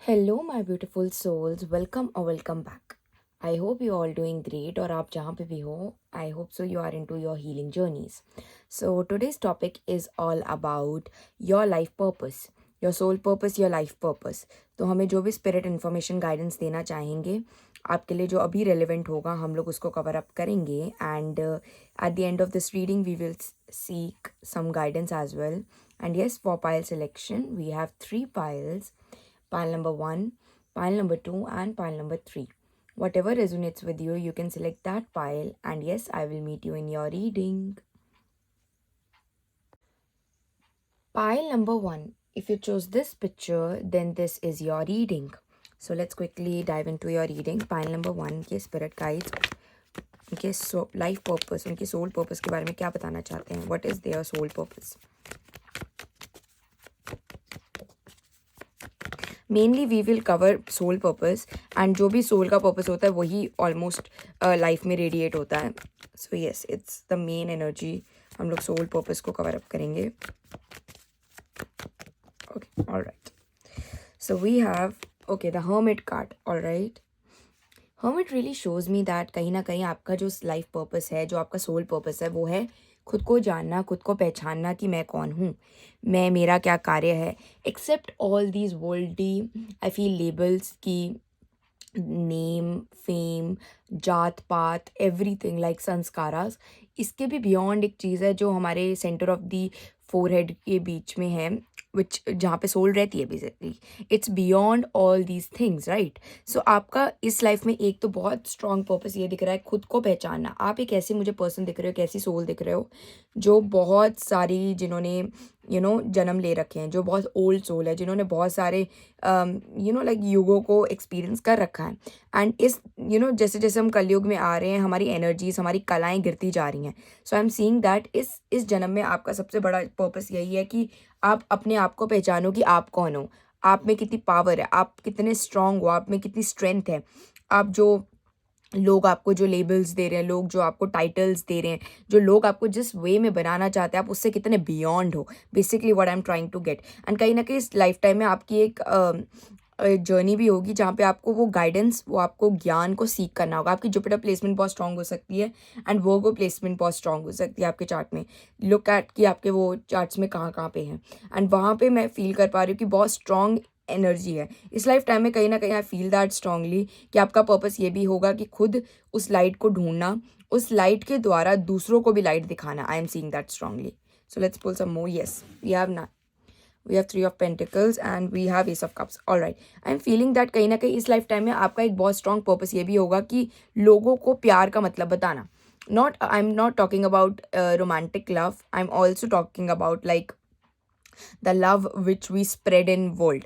Hello, my beautiful souls. Welcome or welcome back. I hope you all doing great और आप जहाँ पे भी हो I hope so you are into your healing journeys. So today's topic is all about your life purpose, your soul purpose, your life purpose. तो हमें जो भी spirit information guidance देना चाहेंगे आपके लिए जो अभी relevant होगा हम लोग उसको cover up करेंगे and at the end of this reading we will seek some guidance as well. And yes, for pile selection we have 3 piles, pile number 1, pile number 2, and pile number 3. Whatever resonates with you, you can select that pile, and yes, I will meet you in your reading. Pile number 1. If you chose this picture, then this is your reading. So let's quickly dive into your reading. Pile number 1 के spirit guides, उनके life purpose, उनके soul purpose के बारे में क्या बताना चाहते हैं? What is their soul purpose? Mainly we will cover soul purpose and जो भी सोल का पर्पस होता है वही ऑलमोस्ट लाइफ में रेडिएट होता है. So yes, it's the main energy. हम लोग सोल पर्पस को कवर अप करेंगे. Okay, alright. So we have okay the hermit card. Alright, hermit really shows me that कहीं ना कहीं आपका जो लाइफ पर्पस है, जो आपका सोल पर्पस है, वो है खुद को जानना, खुद को पहचानना कि मैं कौन हूँ, मैं मेरा क्या कार्य है. Except all these worldly I feel labels की नेम, फेम, जात पात, एवरीथिंग लाइक संस्कारास, इसके भी बियॉन्ड एक चीज़ है जो हमारे सेंटर ऑफ दी फोरहेड के बीच में है, विच जहाँ पे सोल रहती है basically. It's beyond all these things, right. So आपका इस लाइफ में एक तो बहुत स्ट्रॉन्ग पर्पस ये दिख रहा है, खुद को पहचानना. आप एक ऐसे मुझे पर्सन दिख रहे हो, एक ऐसी सोल दिख रहे हो जो बहुत सारी, जिन्होंने जन्म ले रखे हैं, जो बहुत ओल्ड सोल है, जिन्होंने बहुत सारे लाइक युगों को एक्सपीरियंस कर रखा है. एंड इस जैसे जैसे हम कलयुग में आ रहे हैं, हमारी एनर्जीज, हमारी कलाएं गिरती जा रही हैं. सो आई एम सीइंग दैट इस जन्म में आपका सबसे बड़ा पर्पस यही है कि आप अपने आप को पहचानो कि आप कौन हो, आप में कितनी पावर है, आप कितने स्ट्रांग हो, आप में कितनी स्ट्रेंथ है. आप जो लोग आपको जो लेबल्स दे रहे हैं, लोग जो आपको टाइटल्स दे रहे हैं, जो लोग आपको जिस वे में बनाना चाहते हैं, आप उससे कितने बियॉन्ड हो. Basically what I am trying to get. And कहीं ना कहीं इस लाइफ टाइम में आपकी एक जर्नी भी होगी जहाँ पे आपको वो गाइडेंस, वो आपको ज्ञान को सीख करना होगा. आपकी जुपिटर प्लेसमेंट बहुत स्ट्रांग हो सकती है एंड वर्गो प्लेसमेंट बहुत स्ट्रांग हो सकती है आपके चार्ट में. लुक एट कि आपके वो चार्ट्स में कहाँ कहाँ पे हैं. एंड वहाँ पे मैं फील कर पा रही हूँ कि बहुत स्ट्रांग एनर्जी है इस लाइफ टाइम में. कहीं ना कहीं आई फील दैट स्ट्रांगली कि आपका पर्पस ये भी होगा कि खुद उस लाइट को ढूंढना, उस लाइट के द्वारा दूसरों को भी लाइट दिखाना. I am seeing that strongly. So let's pull some more. Yes, we have 3 of Pentacles and we have Ace of Cups. All right, I am feeling that कहीं ना कहीं इस लाइफ टाइम में आपका एक बहुत स्ट्रॉन्ग पर्पस ये भी होगा कि लोगों को प्यार का मतलब बताना. Not, I am not talking about romantic love, I am also talking about like the love which we spread in world.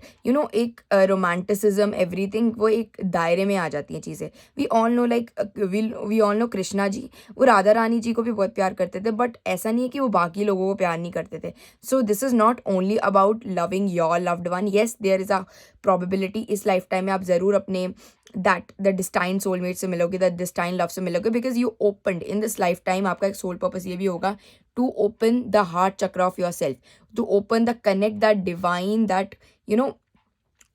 एक रोमांटिसिज्म, एवरीथिंग, वो एक दायरे में आ जाती हैं चीज़ें. We all know like we all know Krishna ji, वो राधा रानी जी को भी बहुत प्यार करते थे, बट ऐसा नहीं है कि वो बाकी लोगों को प्यार नहीं करते थे. So this is not only about loving your loved one. Yes, there is a probability इस लाइफ टाइम में आप ज़रूर अपने दैट द डिस्टाइन सोलमेट से मिलोगे, द डिस्टाइन लव से मिलोगे, because you opened in this life time. आपका एक सोल पर्पस ये भी होगा to open the heart chakra of yourself, to open the connect that divine, that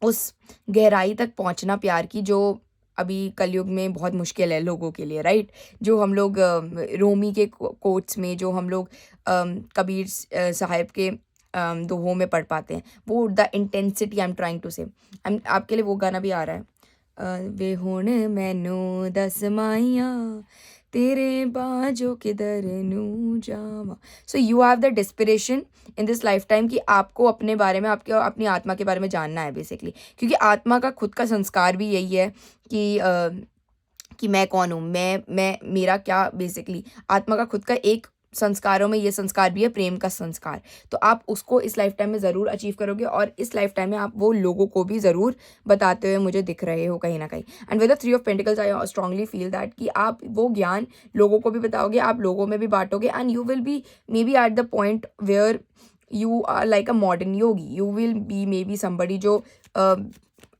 उस गहराई तक पहुंचना प्यार की, जो अभी कलयुग में बहुत मुश्किल है लोगों के लिए, राइट. जो हम लोग रोमी के कोट्स में, जो हम लोग कबीर साहिब के दोहों में पढ़ पाते हैं, वो the intensity I am trying to say. आपके लिए वो गाना भी आ रहा है, वे हुण मैनू दस माइया तेरे बाजो किधर नू जावा. So you have the desperation in this life time कि आपको अपने बारे में, आपके अपनी आत्मा के बारे में जानना है बेसिकली. क्योंकि आत्मा का खुद का संस्कार भी यही है कि मैं कौन हूँ, मैं मेरा क्या. बेसिकली आत्मा का खुद का एक संस्कारों में ये संस्कार भी है, प्रेम का संस्कार. तो आप उसको इस लाइफ टाइम में ज़रूर अचीव करोगे और इस लाइफ टाइम में आप वो लोगों को भी ज़रूर बताते हुए मुझे दिख रहे हो कहीं ना कहीं. And with the 3 of Pentacles I strongly feel that कि आप वो ज्ञान लोगों को भी बताओगे, आप लोगों में भी बांटोगे. And you will be maybe at the point where you are like a modern yogi. You will be may be somebody जो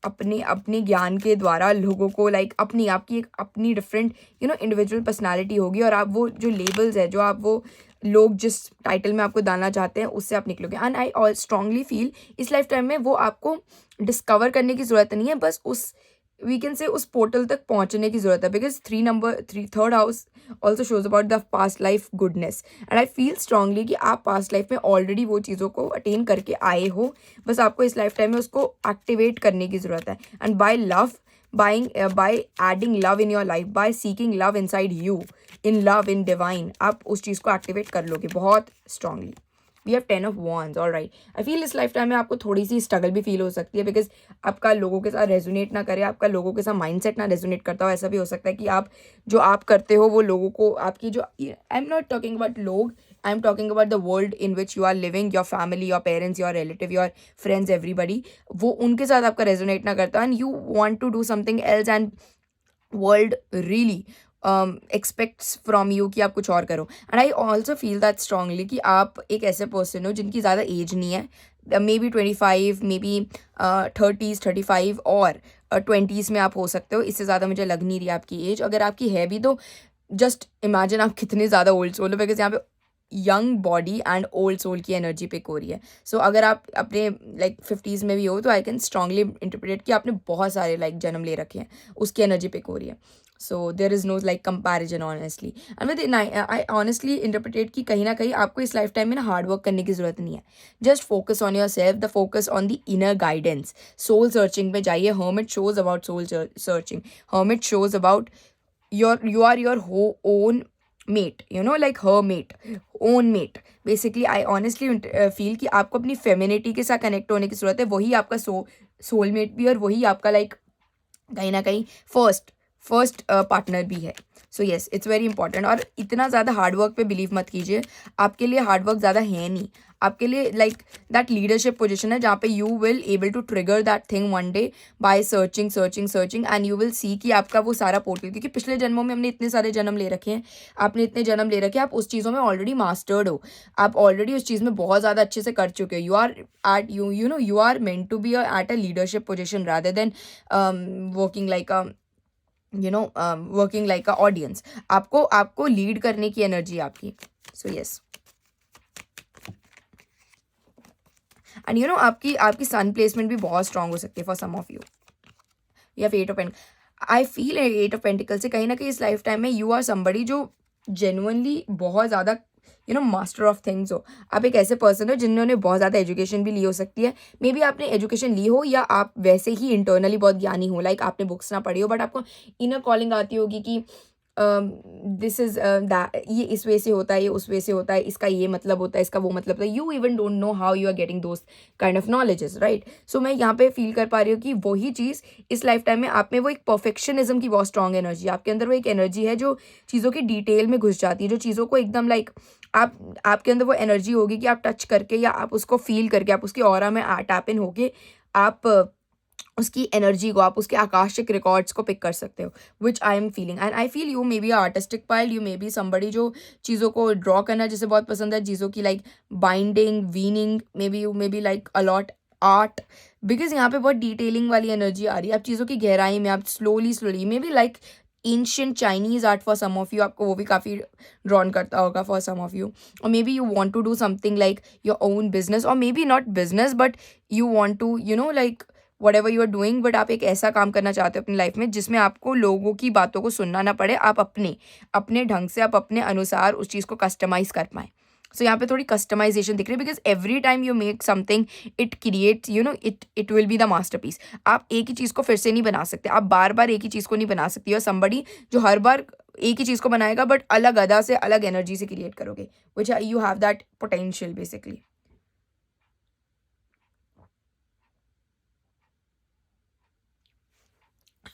अपने ज्ञान के द्वारा लोगों को लाइक आपकी एक अपनी डिफरेंट इंडिविजुअल पर्सनालिटी होगी. और आप वो जो लेबल्स है, जो आप वो लोग जिस टाइटल में आपको डालना चाहते हैं उससे आप निकलोगे। And I all strongly feel इस लाइफ टाइम में वो आपको डिस्कवर करने की ज़रूरत नहीं है, बस उस वी कैन से उस पोर्टल तक पहुंचने की ज़रूरत है। Because third house also shows about the past life goodness, and I feel strongly कि आप पास्ट लाइफ में ऑलरेडी वो चीज़ों को अटेन करके आए हो, बस आपको इस लाइफ टाइम में उसको एक्टिवेट करने की ज़रूरत है। And by love, by adding love in your life, by seeking love inside you, in love, in divine, आप उस चीज़ को एक्टिवेट कर लोगे बहुत strongly. We have 10 of wands, all right. I feel इस लाइफ टाइम में आपको थोड़ी सी स्ट्रगल भी फील हो सकती है, बिकॉज आपका लोगों के साथ रेजोनेट ना करे, आपका लोगों के साथ माइंडसेट ना रेजोनेट करता हो। ऐसा भी हो सकता है कि आप जो आप करते हो वो लोगों को आपकी जो, I am not talking about लोग, I am talking about the world in which you are living, your family, your parents, your relative, your friends, everybody, वो उनके साथ आपका रेजोनेट ना करता, and you want to do something else, and world really expects from you कि आप कुछ और करो। And I also feel that strongly कि आप एक ऐसे पर्सन हो जिनकी ज़्यादा एज नहीं है, may be 25, may be 30s, 35 और 20s में आप हो सकते हो। इससे ज़्यादा मुझे लग नहीं रही आपकी एज, अगर आपकी है भी तो जस्ट इमेजिन आप कितने ज़्यादा ओल्ड सोल हो, बिकॉज यहाँ पे young body and old soul की एनर्जी पिक हो रही है। सो अगर आप अपने लाइक 50s में भी हो तो आई कैन स्ट्रांगली इंटरप्रेट कि आपने बहुत सारे लाइक जन्म ले रखे हैं, उसकी एनर्जी पिक हो रही है। So there is no like comparison honestly, and with I honestly interpreted कि कहीं ना कहीं आपको इस लाइफ टाइम में ना हार्ड वर्क करने की ज़रूरत नहीं है। Just focus on yourself, the focus on the inner guidance. Soul searching में जाइए। Hermit shows about soul searching, hermit shows about you are your own mate, you know, like her mate, own mate। basically I honestly feel कि आपको अपनी femininity के साथ connect होने की ज़रूरत है, वही आपका सोलमेट भी, और वही आपका लाइक कहीं ना कहीं फर्स्ट पार्टनर भी है। So yes, it's very important. और इतना ज़्यादा हार्डवर्क पे बिलीव मत कीजिए, आपके लिए हार्डवर्क ज़्यादा है नहीं। आपके लिए लाइक दैट लीडरशिप पोजीशन है जहाँ पे you will able to trigger that thing one day by searching searching searching, and you will see कि आपका वो सारा पोर्टल, क्योंकि पिछले जन्मों में हमने इतने सारे जन्म ले रखे हैं, आपने इतने जन्म ले रखे हैं, आप उस चीज़ों में ऑलरेडी मास्टर्ड हो, आप ऑलरेडी उस चीज़ में बहुत ज़्यादा अच्छे से कर चुके हो। You are at you know you are meant to be at a leadership position rather than working like a working like a audience. आपको लीड करने की एनर्जी आपकी। So yes, and you know आपकी सन प्लेसमेंट भी बहुत strong हो सकती है फॉर सम ऑफ यू। या फिर 8 of pentacle, I feel 8 of pentacle से कहीं ना कहीं इस लाइफ टाइम में यू आर समबडी जो जेन्युइनली बहुत ज़्यादा मास्टर ऑफ थिंग्स हो। आप एक ऐसे पर्सन हो जिन्होंने बहुत ज़्यादा एजुकेशन भी ली हो सकती है, मे बी आपने एजुकेशन ली हो या आप वैसे ही इंटरनली बहुत ज्ञानी हो, लाइक आपने बुक्स ना पढ़ी हो, बट आपको इनर कॉलिंग आती होगी कि दिस इज ये इस वे से होता है, ये उस वे से होता है, इसका ये मतलब होता है, इसका वो मतलब होता है। You even don't know how you are getting those kind of knowledges, right. So मैं यहाँ पे फील कर पा रही हूँ कि वही चीज़ इस लाइफ टाइम में आप में वो एक परफेक्शनिज्म की बहुत स्ट्रॉन्ग एनर्जी है आपके अंदर। वो एक एनर्जी है जो चीज़ों की डिटेल में घुस जाती है, जो चीज़ों को एकदम लाइक आपके अंदर वो एनर्जी होगी कि आप टच करके या आप उसको फील करके, आप उसकी ऑरा में टैप इन होके आप उसकी एनर्जी को, आप उसके आकाशिक रिकॉर्ड्स को पिक कर सकते हो, which I am feeling. And I feel you may be artistic pile, you may be somebody जो चीज़ों को ड्रॉ करना जिसे बहुत पसंद है, चीज़ों की like binding, weaning, may be you may be like a lot art, because यहाँ पे बहुत डिटेलिंग वाली एनर्जी आ रही है। आप चीज़ों की गहराई में आप slowly maybe like ancient Chinese art for some of you, आपको वो भी काफ़ी ड्रॉन करता होगा फॉर सम ऑफ यू। और may be you want to do something like your own business, और may be not business but you want to like whatever you are doing, but आप एक ऐसा काम करना चाहते हो अपनी लाइफ में जिसमें आपको लोगों की बातों को सुनना ना पड़े, आप अपने ढंग से, आप अपने अनुसार उस चीज़ को कस्टमाइज़ कर पाएँ। सो यहाँ पे थोड़ी कस्टमाइजेशन दिख रही है, because every time you make something it creates it will be the masterpiece. आप एक ही चीज़ को फिर से नहीं बना सकते, आप बार बार एक ही चीज़ को नहीं बना सकती, और समबडी जो हर बार एक ही चीज़ को बनाएगा बट अलग अदा से, अलग एनर्जी से क्रिएट करोगे, which you have that potential basically.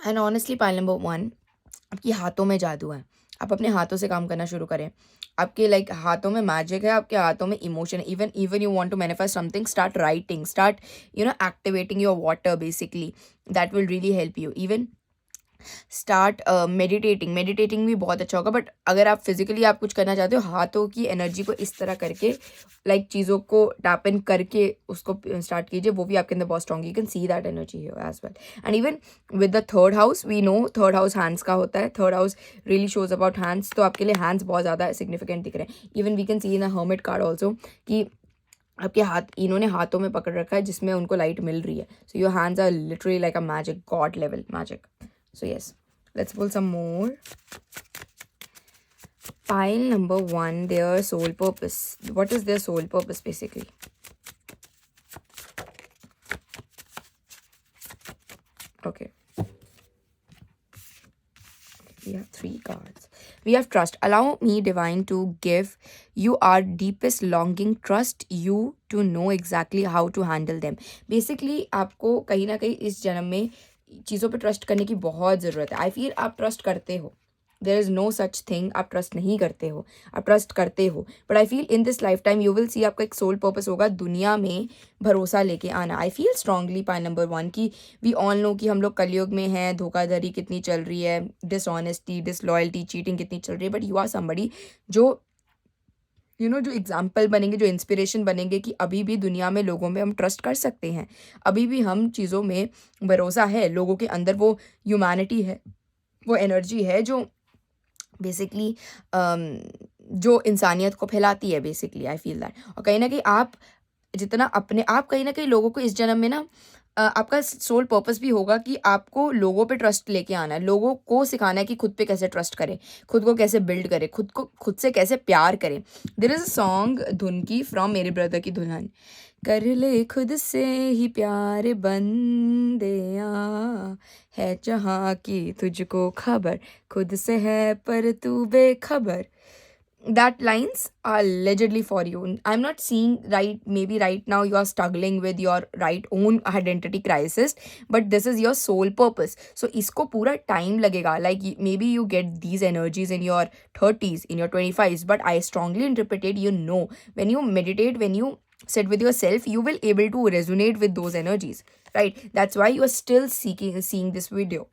And honestly pile number 1, आपकी हाथों में जादू है। आप अपने हाथों से काम करना शुरू करें। आपके लाइक हाथों में मैजिक है, आपके हाथों में इमोशन है। Even you want to manifest something, start writing, start activating your water basically, that will really help you. Even start meditating भी बहुत अच्छा होगा। बट अगर आप फिजिकली आप कुछ करना चाहते हो, हाथों की एनर्जी को इस तरह करके लाइक चीज़ों को टैप इन करके उसको स्टार्ट कीजिए, वो भी आपके अंदर बहुत strong, you can see that energy as well. And even with the third house, we know third house hands का होता है, third house really shows about hands, तो आपके लिए हैंड्स बहुत ज़्यादा सिग्निफिकेंट दिख रहे हैं। Even we can see in a hermit card also कि आपके हाथ, इन्होंने हाथों में पकड़ रखा है जिसमें उनको लाइट मिल रही है। So your hands are literally like a magic, god level magic. So yes, let's pull some more. Pile number 1, their soul purpose. What is their soul purpose basically? Okay. We have 3 cards. We have trust. Allow me, divine, to give you our deepest longing. Trust you to know exactly how to handle them. Basically, आपको कहीं ना कहीं इस जन्म में चीज़ों पे trust करने की बहुत ज़रूरत है। आई फील आप ट्रस्ट करते हो, there is no such thing आप ट्रस्ट नहीं करते हो, आप ट्रस्ट करते हो। But I feel in this life time you will see, आपका एक सोल पर्पस होगा दुनिया में भरोसा लेके आना। आई फील स्ट्रांगली पाई नंबर 1 की वी ऑल नो कि हम लोग कलयुग में हैं, धोखाधड़ी कितनी चल रही है, डिसऑनेस्टी, डिसलॉयल्टी, चीटिंग कितनी चल रही है। बट यू आर समबडी जो जो एग्जाम्पल बनेंगे, जो इंस्पिरेशन बनेंगे कि अभी भी दुनिया में लोगों में हम ट्रस्ट कर सकते हैं, अभी भी हम चीज़ों में भरोसा है, लोगों के अंदर वो ह्यूमैनिटी है, वो एनर्जी है जो बेसिकली जो इंसानियत को फैलाती है बेसिकली। I feel that. और कहीं ना कहीं आप जितना अपने आप कहीं ना कहीं लोगों को इस जन्म में ना आपका सोल पर्पस भी होगा कि आपको लोगों पे ट्रस्ट लेके आना है, लोगों को सिखाना है कि खुद पे कैसे ट्रस्ट करें, खुद को कैसे बिल्ड करें, खुद से कैसे प्यार करें। देयर इज़ अ सॉन्ग धुन की फ्रॉम मेरे ब्रदर की दुल्हन, कर ले खुद से ही प्यार बंदिया, है जहाँ की तुझको खबर, खुद से है पर तू बेखबर। That lines are allegedly for you. I'm not seeing right, maybe right now you are struggling with your right own identity crisis, but this is your soul purpose. So isko pura time lagega, like maybe you get these energies in your 30s, in your 25s, but I strongly interpreted, when you meditate, when you sit with yourself, you will able to resonate with those energies, right? That's why you are still seeing this video.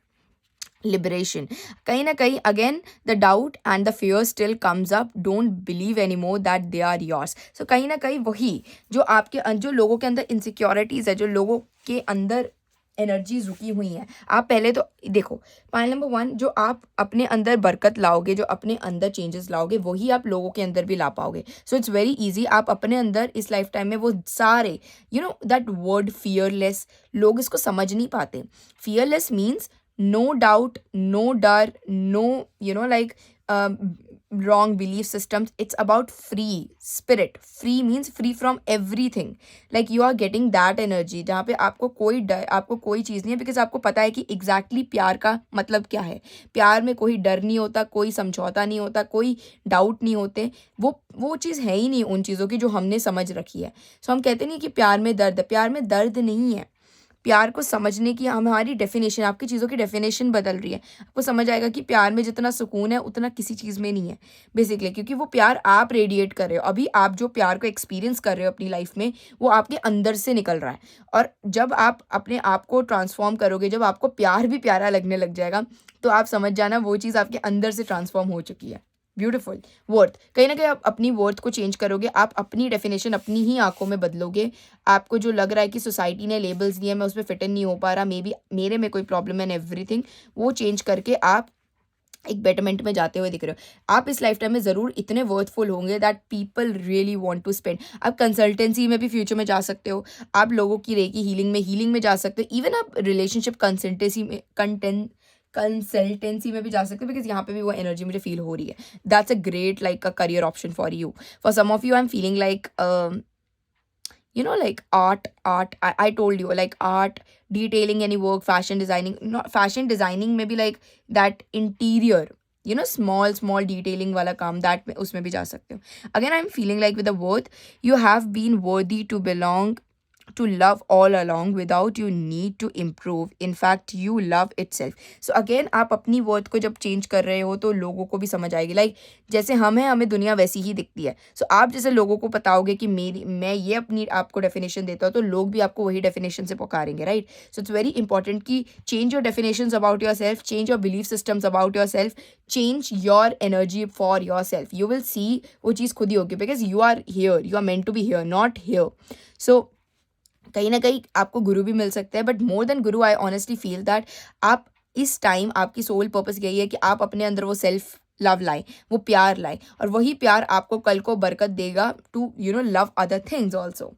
Liberation. कहीं ना कहीं again the doubt and the fear still comes up. Don't believe anymore that they are yours. So कहीं ना कहीं वही जो लोगों के अंदर insecurities है, जो लोगों के अंदर एनर्जीज रुकी हुई हैं, आप पहले तो देखो, पॉइंट नंबर 1, जो आप अपने अंदर बरकत लाओगे, जो अपने अंदर चेंजेस लाओगे, वही आप लोगों के अंदर भी ला पाओगे। सो इट्स वेरी इजी। आप अपने अंदर इस लाइफ टाइम में वो सारे दैट वर्ड फियरलेस, लोग इसको समझ नहीं पाते। Fearless means no doubt, no dar, no like wrong belief systems. It's about free spirit. Free means free from everything. Like you are getting that energy जहाँ पे आपको कोई डर, आपको कोई चीज़ नहीं है, बिकॉज आपको पता है कि exactly प्यार का मतलब क्या है। प्यार में कोई डर नहीं होता, कोई समझौता नहीं होता, कोई डाउट नहीं होते। वो चीज़ है ही नहीं उन चीज़ों की जो हमने समझ रखी है। सो हम कहते नहीं कि प्यार में दर्द, प्यार में दर्द नहीं है। प्यार को समझने की हमारी डेफिनेशन, आपकी चीज़ों की डेफिनेशन बदल रही है। आपको समझ आएगा कि प्यार में जितना सुकून है उतना किसी चीज़ में नहीं है बेसिकली, क्योंकि वो प्यार आप रेडिएट कर रहे हो। अभी आप जो प्यार को एक्सपीरियंस कर रहे हो अपनी लाइफ में, वो आपके अंदर से निकल रहा है। और जब आप अपने आप को ट्रांसफॉर्म करोगे, जब आपको प्यार भी प्यारा लगने लग जाएगा, तो आप समझ जाना वो चीज़ आपके अंदर से ट्रांसफॉर्म हो चुकी है। ब्यूटीफुल। वर्थ, कहीं ना कहीं आप अपनी वर्थ को चेंज करोगे, आप अपनी डेफिनेशन अपनी ही आंखों में बदलोगे। आपको जो लग रहा है कि सोसाइटी ने लेबल्स दिए, मैं उसमें फिट इन नहीं हो पा रहा, मे बी मेरे में कोई प्रॉब्लम है, एवरीथिंग, वो चेंज करके आप एक बेटरमेंट में जाते हुए दिख रहे हो। आप इस लाइफ टाइम में ज़रूर इतने वर्थफुल होंगे that people really want to spend. आप कंसल्टेंसी में भी फ्यूचर में जा सकते हो, आप लोगों की रेकी हीलिंग में जा सकते हो, इवन आप रिलेशनशिप कंसल्टेंसी में भी जा सकते हो, बिकॉज यहाँ पे भी वो एनर्जी मुझे फील हो रही है। That's a great like a career option for you. For some of you I am feeling like like art, I told you, like art, detailing any work, fashion designing, not fashion designing, maybe like that interior, small detailing wala काम, that उसमें भी जा सकते हो। Again I'm feeling like with the worth, you have been worthy to belong to love all along without you need to improve. In fact, you love itself. So again, आप अपनी worth को जब change कर रहे हो तो लोगों को भी समझ आएगी. लाइक जैसे हम हैं, हमें दुनिया वैसी ही दिखती है. सो आप जैसे लोगों को बताओगे कि मैं ये अपनी आपको डेफिनेशन देता हूँ, तो लोग भी आपको वही डेफिनेशन से पुकारेंगे, right? So it's very important कि change your definitions about yourself, change your belief systems about yourself, change your energy for yourself. You will see वो चीज़ खुद ही होगी, because you are here, you are meant to be here, not here. So कहीं ना कहीं आपको गुरु भी मिल सकते हैं, but more than Guru I honestly feel that आप इस टाइम, आपकी सोल पर्पस यही है कि आप अपने अंदर वो सेल्फ लव लाए, वो प्यार लाए, और वही प्यार आपको कल को बरकत देगा to love other things also.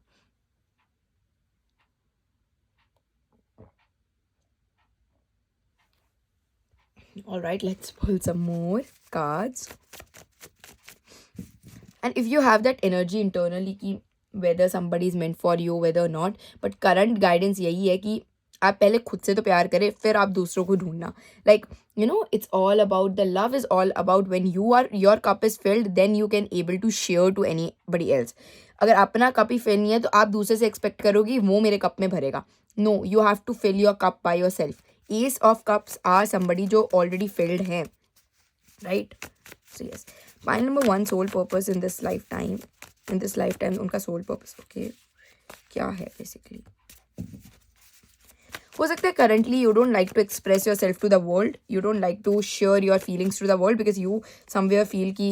All right, let's pull some more cards. And if you have that energy internally कि whether somebody is meant for you, whether or not, but current guidance यही है कि आप पहले खुद से तो प्यार करें, फिर आप दूसरों को ढूंढना. Like it's all about the love is all about when your cup is filled, then you can able to share to anybody else. अगर अपना कप ही फिल नहीं है तो आप दूसरे से एक्सपेक्ट करोगे वो मेरे कप में भरेगा. No, you have to fill your cup by yourself. Ace of cups are somebody जो ऑलरेडी फिल्ड हैं, right? So yes, point number 1, soul purpose in this life time. उनका सोल पर्पस ओके क्या है basically? हो सकता है currently you don't like to express yourself to the world, you don't like to share your feelings to the world, because you somewhere feel कि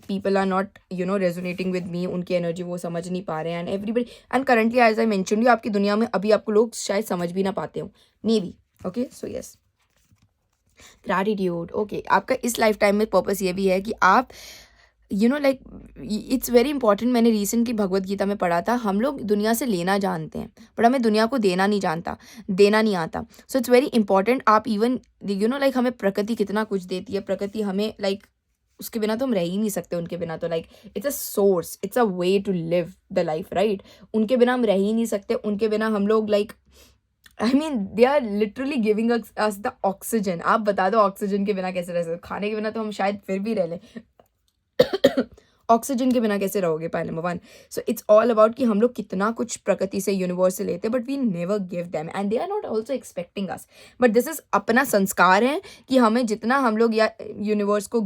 people are not resonating with me, उनकी energy वो समझ नहीं पा रहे हैं. And everybody, and currently as I mentioned you, आपकी दुनिया में अभी आपको लोग शायद समझ भी ना पाते हो, may be. Okay, so yes, gratitude. Okay, आपका इस लाइफ टाइम में पर्पस ये भी है कि आप लाइक इट्स वेरी इंपॉर्टेंट. मैंने रिसेंटली भगवत गीता में पढ़ा था, हम लोग दुनिया से लेना जानते हैं पर हमें दुनिया को देना नहीं आता. सो इट्स वेरी इंपॉर्टेंट. आप इवन लाइक हमें प्रकृति कितना कुछ देती है, प्रकृति हमें लाइक उसके बिना तो हम रह ही नहीं सकते. उनके बिना तो like it's a source, it's a way to live the life, right? उनके बिना हम रह ही नहीं सकते. उनके बिना हम लोग like they are literally giving us the oxygen. आप बता दो ऑक्सीजन के बिना कैसे रह सकते? खाने के बिना तो हम शायद फिर भी रह लें, ऑक्सीजन के बिना कैसे रहोगे? Point number 1. So it's all about कि हम लोग कितना कुछ प्रकृति से, यूनिवर्स से लेते हैं, but we never give them and they are not also expecting us. But this is अपना संस्कार है कि हमें जितना हम लोग या यूनिवर्स को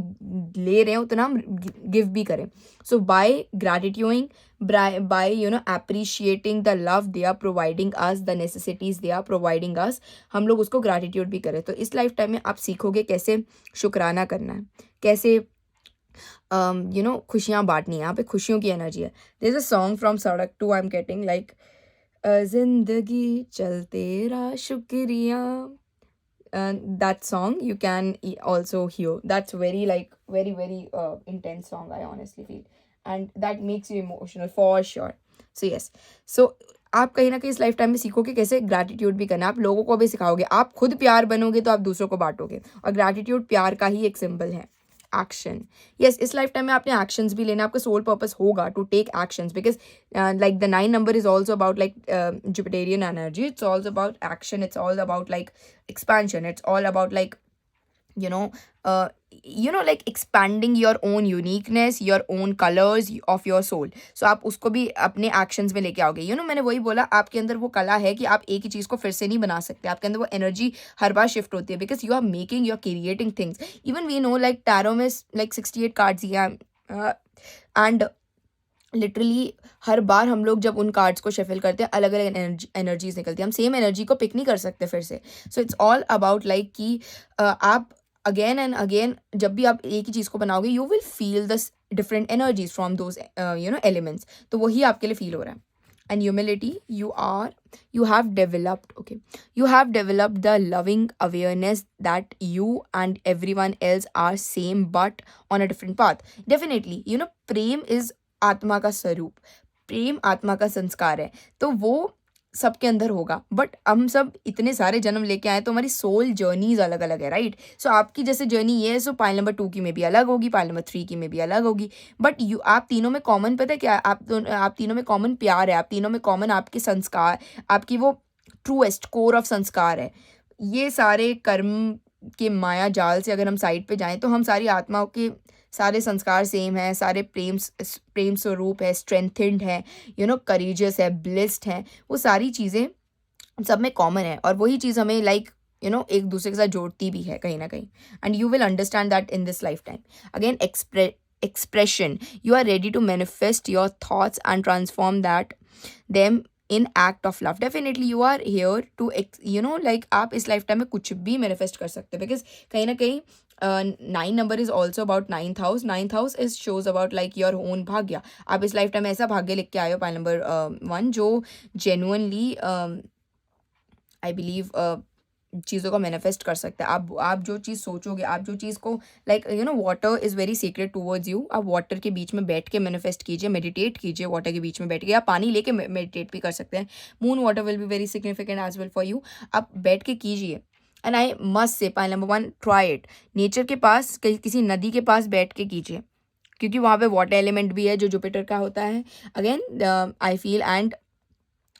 ले रहे हैं उतना हम गिव भी करें. सो bye ग्रैटिट्यूडिंग, by appreciating the love they are providing us, the necessities they are providing us, हम लोग उसको ग्रैटिट्यूड भी करें. तो इस लाइफ टाइम में आप सीखोगे कैसे शुक्राना करना है, कैसे खुशियाँ बांटनी है. यहाँ पे खुशियों की एनर्जी है. There is a song from Sadak 2 I am getting like, जिंदगी चलते रहा शुक्रिया. That song you can also hear. That's very very intense song, I honestly feel, and that makes you emotional for sure. So yes, so आप कहीं ना कहीं इस life time में सीखोगे कैसे ग्रैटिट्यूड भी करना. आप लोगों को भी सिखाओगे. आप खुद प्यार बनोगे तो आप दूसरों को बांटोगे, और ग्रैटिट्यूड प्यार का ही एक सिंबल है. एक्शन, यस, इस लाइफ टाइम में आपने एक्शंस भी लेना. आपका सोल पर्पस होगा to take actions, because like the 9 number is also about like Jupiterian energy. It's also about action, it's all about like expansion, it's all about like like expanding your own uniqueness, your own colors of your soul. So आप उसको भी अपने actions में लेके आओगे. मैंने वही बोला, आपके अंदर वो कला है कि आप एक ही चीज़ को फिर से नहीं बना सकते. आपके अंदर वो एनर्जी हर बार शिफ्ट होती है, because you are making, you are creating things. Even we know like tarot में लाइक 68 कार्ड्स ही हैं, एंड लिटरली हर बार हम लोग जब उन कार्ड्स को शफल करते हैं अलग अलग एनर्जीज निकलती है. हम सेम एनर्जी को पिक नहीं कर सकते फिर से. So it's all about like कि आप अगेन एंड अगेन जब भी आप एक ही चीज़ को बनाओगे, you will feel the different energies from those elements. तो वही आपके लिए फील हो रहा है. And humility, you have developed the loving awareness that you and everyone else are same but on a different path. Definitely, Prem is आत्मा का स्वरूप, प्रेम आत्मा का संस्कार है, तो वो सबके अंदर होगा. बट हम सब इतने सारे जन्म लेके आए तो हमारी सोल जर्नीज अलग अलग है, राइट? सो आपकी जैसे जर्नी ये है, सो पाइल नंबर 2 की में भी अलग होगी, पाइल नंबर 3 की में भी अलग होगी. बट आप तीनों में कॉमन पता है क्या? आप तीनों में कॉमन प्यार है. आप तीनों में कॉमन आपके संस्कार, आपकी वो ट्रूएस्ट कोर ऑफ संस्कार है. ये सारे कर्म के माया जाल से अगर हम साइड पे जाएं तो हम सारी आत्माओं के सारे संस्कार सेम है, सारे प्रेम स्वरूप है, स्ट्रेंथेंड है, करेजियस है, ब्लिस्ड है, वो सारी चीज़ें सब में कॉमन है, और वही चीज़ हमें एक दूसरे के साथ जोड़ती भी है कहीं ना कहीं. And you will understand that in this life time. Again, expression. You are ready to manifest your thoughts and transform them in act of love. Definitely you are here to आप इस लाइफ टाइम में कुछ भी manifest कर सकते हो, because कहीं ना कहीं 9 number is also about 9th house is shows about your own भाग्य. आप इस लाइफ टाइम में ऐसा भाग्य लिख के आए हो, पाइल नंबर 1, जो जेन्युइनली आई बिलीव चीज़ों को मैनिफेस्ट कर सकते हैं. आप जो चीज़ सोचोगे, आप जो चीज़ को water is very secret towards you. आप वाटर के बीच में बैठ के मैनिफेस्ट कीजिए, मेडिटेट कीजिए वाटर के बीच में बैठ के. आप पानी लेके मेडिटेट भी कर सकते हैं. Moon water will be very significant as well for you. आप बैठ के कीजिए. And I must say pile number 1, try it. Nature के पास, किसी नदी के पास बैठ के कीजिए, क्योंकि वहाँ पे वाटर एलिमेंट भी है जो जुपिटर का होता है. अगेन आई फील, एंड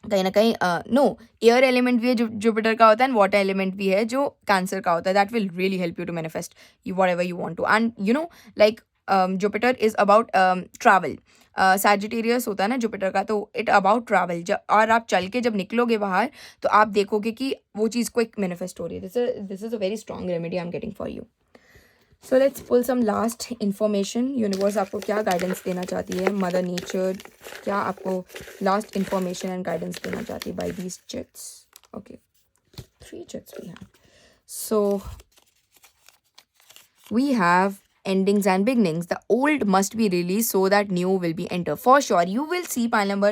कहीं ना कहीं नो, एयर एलिमेंट भी है जो जुपिटर का होता है, एंड वाटर एलिमेंट भी है जो कैंसर का होता है. That will really help you to manifest you whatever you want to. And Jupiter is about travel. Sagittarius होता है ना जुपिटर का, तो इट अबाउट ट्रैवल. और आप चल के जब निकलोगे बाहर, तो आप देखोगे कि वो चीज़ को एक मैनिफेस्ट हो रही है. This is a very strong remedy I am getting for you. So let's pull some last information. Universe आपको क्या गाइडेंस देना चाहती है, मदर नेचर क्या आपको लास्ट इन्फॉर्मेशन एंड गाइडेंस देना चाहती है by these chits. Okay, 3 chits we have. So we have endings and beginnings. The old must be released so that new will be entered. For sure, you will see pile number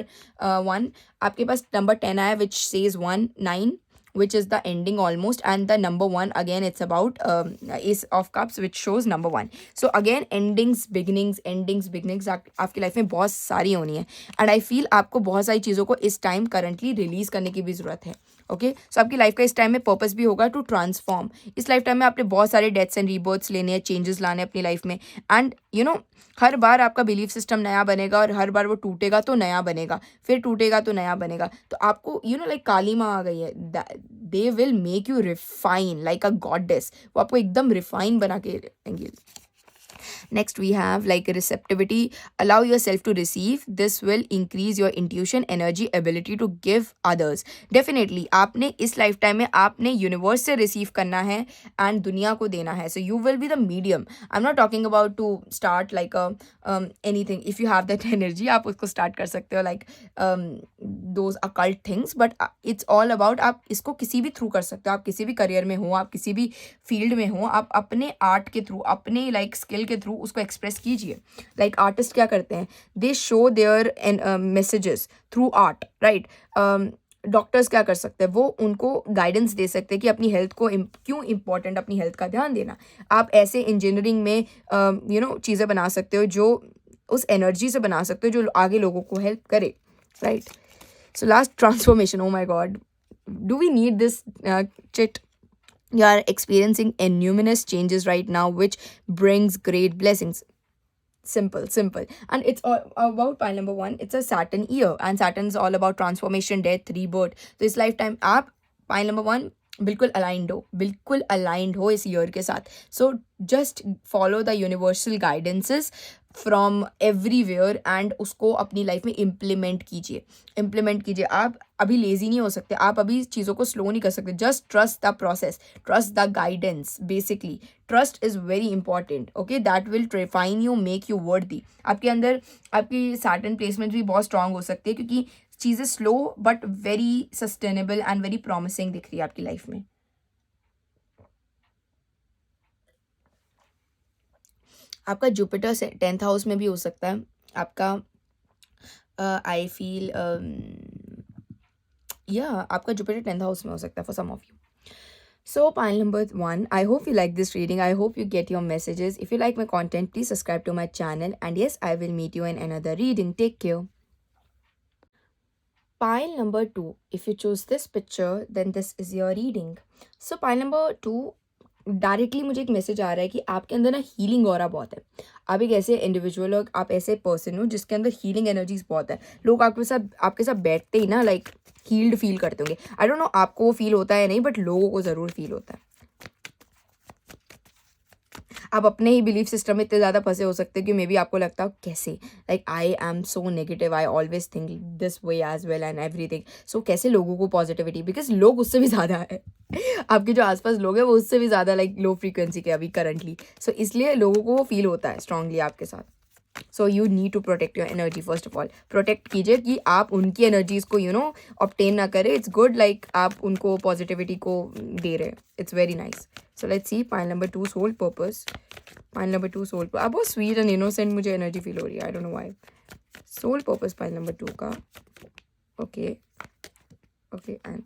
1. आपके पास number 10 आया, which says 1, 9, which is the ending almost, and the number 1 again, it's about ace of cups, which shows number 1. So again, endings beginnings आपकी life में बहुत सारी होनी है. And I feel आपको बहुत सारी चीज़ों को इस टाइम करंटली रिलीज करने की भी ज़रूरत है. ओके, सो आपकी लाइफ का इस टाइम में पर्पस भी होगा टू ट्रांसफॉर्म. इस लाइफ टाइम में आपने बहुत सारे डेथ्स एंड रीबर्थ्स लेने हैं, चेंजेस लाने अपनी लाइफ में. एंड हर बार आपका बिलीफ सिस्टम नया बनेगा, और हर बार वो टूटेगा तो नया बनेगा, फिर टूटेगा तो नया बनेगा. तो आपको काली माँ आ गई है, they will make you refine like a goddess. वो आपको एकदम रिफाइन बना के रहेंगे. Next we have receptivity. Allow yourself to receive. This will increase your intuition, energy, ability to give others. Definitely आपने इस लाइफ टाइम में आपने यूनिवर्स से रिसीव करना है एंड दुनिया को देना है. So you will be the medium. I am not talking about to start anything. If you have that energy, आप उसको स्टार्ट कर सकते हो, those occult things. But it's all about, आप इसको किसी भी थ्रू कर सकते हो. आप किसी भी करियर में हो, आप किसी भी फील्ड में हो, आप अपने आर्ट के थ्रू, अपने स्किल के थ्रू उसको एक्सप्रेस कीजिए. आर्टिस्ट क्या करते हैं, दे show their messages through art, right. Doctors क्या कर सकते हैं, वो उनको गाइडेंस दे सकते हैं कि अपनी हेल्थ को क्यों इम्पोर्टेंट, अपनी हेल्थ का ध्यान देना. आप ऐसे इंजीनियरिंग में चीज़ें बना सकते हो जो उस एनर्जी से बना सकते हो जो आगे लोगों को हेल्प करे, right. So last, transformation. Oh my god, do we need this chit? You are experiencing enormous changes right now, which brings great blessings. Simple. And it's all about pile number 1. It's a Saturn year, and Saturn is all about transformation, death, rebirth. So इस lifetime आप pile number 1 बिल्कुल aligned हो इस year के साथ. So just follow the universal guidances from everywhere and उसको अपनी life में इम्प्लीमेंट कीजिए. आप अभी लेजी नहीं हो सकते, आप अभी चीज़ों को स्लो नहीं कर सकते. Just trust the process, trust the guidance. Basically trust is very important. Okay, that will refine you, make you वर्दी. आपके अंदर आपकी सैटर्न प्लेसमेंट भी बहुत स्ट्रांग हो सकती है, क्योंकि चीज़ें slow but very sustainable and very promising दिख रही है आपकी लाइफ में. आपका जुपिटर से 10th हाउस में भी हो सकता है. आपका आई फील आपका जुपिटर 10th हाउस में हो सकता है for some of you. So pile number 1, I hope you like this reading. I hope you get your messages. If you like my content, please subscribe to my channel. And yes, I will meet you in another reading. Take care. Pile number 2, if you choose this picture, then this is your reading. So pile number 2, directly मुझे एक message आ रहा है कि आपके अंदर ना healing aura बहुत है. आप एक ऐसे इंडिविजुअल हो, आप ऐसे पर्सन हो जिसके अंदर हीलिंग एनर्जीज बहुत है. लोग आपके साथ बैठते ही ना हील्ड फील करते होंगे. आई डोंट नो आपको वो फील होता है नहीं, बट लोगों को ज़रूर फील होता है. आप अपने ही बिलीफ सिस्टम में इतने ज़्यादा फंसे हो सकते हैं कि मे बी आपको लगता हो कैसे, like I am so negative, I always think this way as well and everything. So कैसे लोगों को पॉजिटिविटी, बिकॉज लोग उससे भी ज़्यादा है आपके जो आसपास लोग हैं वो उससे भी ज़्यादा लाइक लो फ्रीक्वेंसी के अभी करंटली। सो इसलिए लोगों को वो फील होता है स्ट्रांगली आपके साथ। So you need to protect your energy, first of all protect कीजिए कि आप उनकी एनर्जीज को ऑब्टेन ना करें। इट्स गुड लाइक आप उनको पॉजिटिविटी को दे रहे हैं, it's very nice. So let's see pile number 2 soul purpose. Pile number 2 soul, आप बहुत स्वीट एंड इनोसेंट मुझे एनर्जी फील हो रही है, I don't know why. Soul purpose pile number 2 का, ओके ओके एंड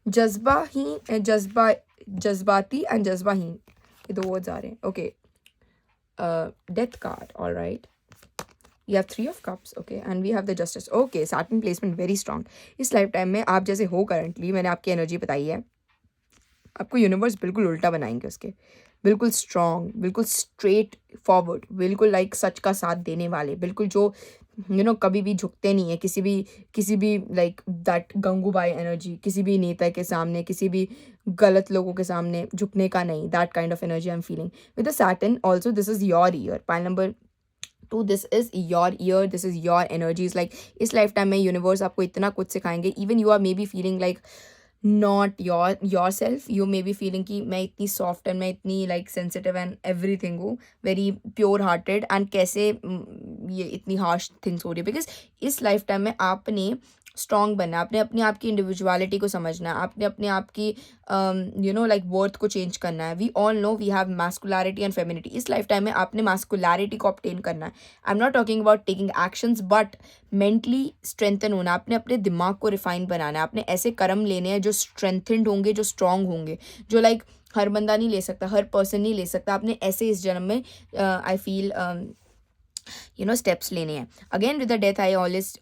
जज्बाती एंड जज्बाहीन, ये 2 वर्ड्स आ रहे हैं, okay. Death card, all right. You have 3 of cups, okay, and we have the justice, okay. Saturn placement very strong. इस life time में आप जैसे हो करंटली, मैंने आपकी एनर्जी बताई है, आपको यूनिवर्स बिल्कुल उल्टा बनाएंगे उसके, बिल्कुल स्ट्रॉन्ग, बिल्कुल स्ट्रेट फॉरवर्ड, बिल्कुल लाइक सच का साथ देने वाले, बिल्कुल जो कभी भी झुकते नहीं है किसी भी लाइक दैट गंगूबाई एनर्जी, किसी भी नेता के सामने, किसी भी गलत लोगों के सामने झुकने का नहीं, that kind of energy I am feeling with the Saturn also. This is your year, pile number 2, this is your year, this is your energies. Like इस लाइफ टाइम में यूनिवर्स आपको इतना कुछ सिखाएंगे, even you are maybe feeling like not yourself, you may be feeling कि मैं इतनी soft and मैं इतनी लाइक सेंसिटिव एंड एवरीथिंग हूँ, वेरी प्योर हार्टेड, एंड कैसे ये इतनी हार्श थिंग्स हो रही है। बिकॉज इस लाइफ टाइम में आपने स्ट्रॉन्ग बनना, आपने अपने आप की इंडिविजुअलिटी को समझना है, आपने अपने आप की लाइक वर्थ को चेंज करना है। We all know we have masculinity and femininity. इस लाइफ टाइम में आपने मैस्कुलैरिटी को ऑब्टेन करना है। I am not talking about taking actions, but mentally strengthen होना, आपने अपने दिमाग को रिफाइन बनाना है, आपने ऐसे कर्म लेने हैं जो स्ट्रेंथनड होंगे, जो स्ट्रॉन्ग होंगे, जो लाइक हर बंदा नहीं ले सकता, हर पर्सन नहीं ले सकता। आपने ऐसे इस जन्म में आई फील स्टेप्स लेने हैं। Again with the death I always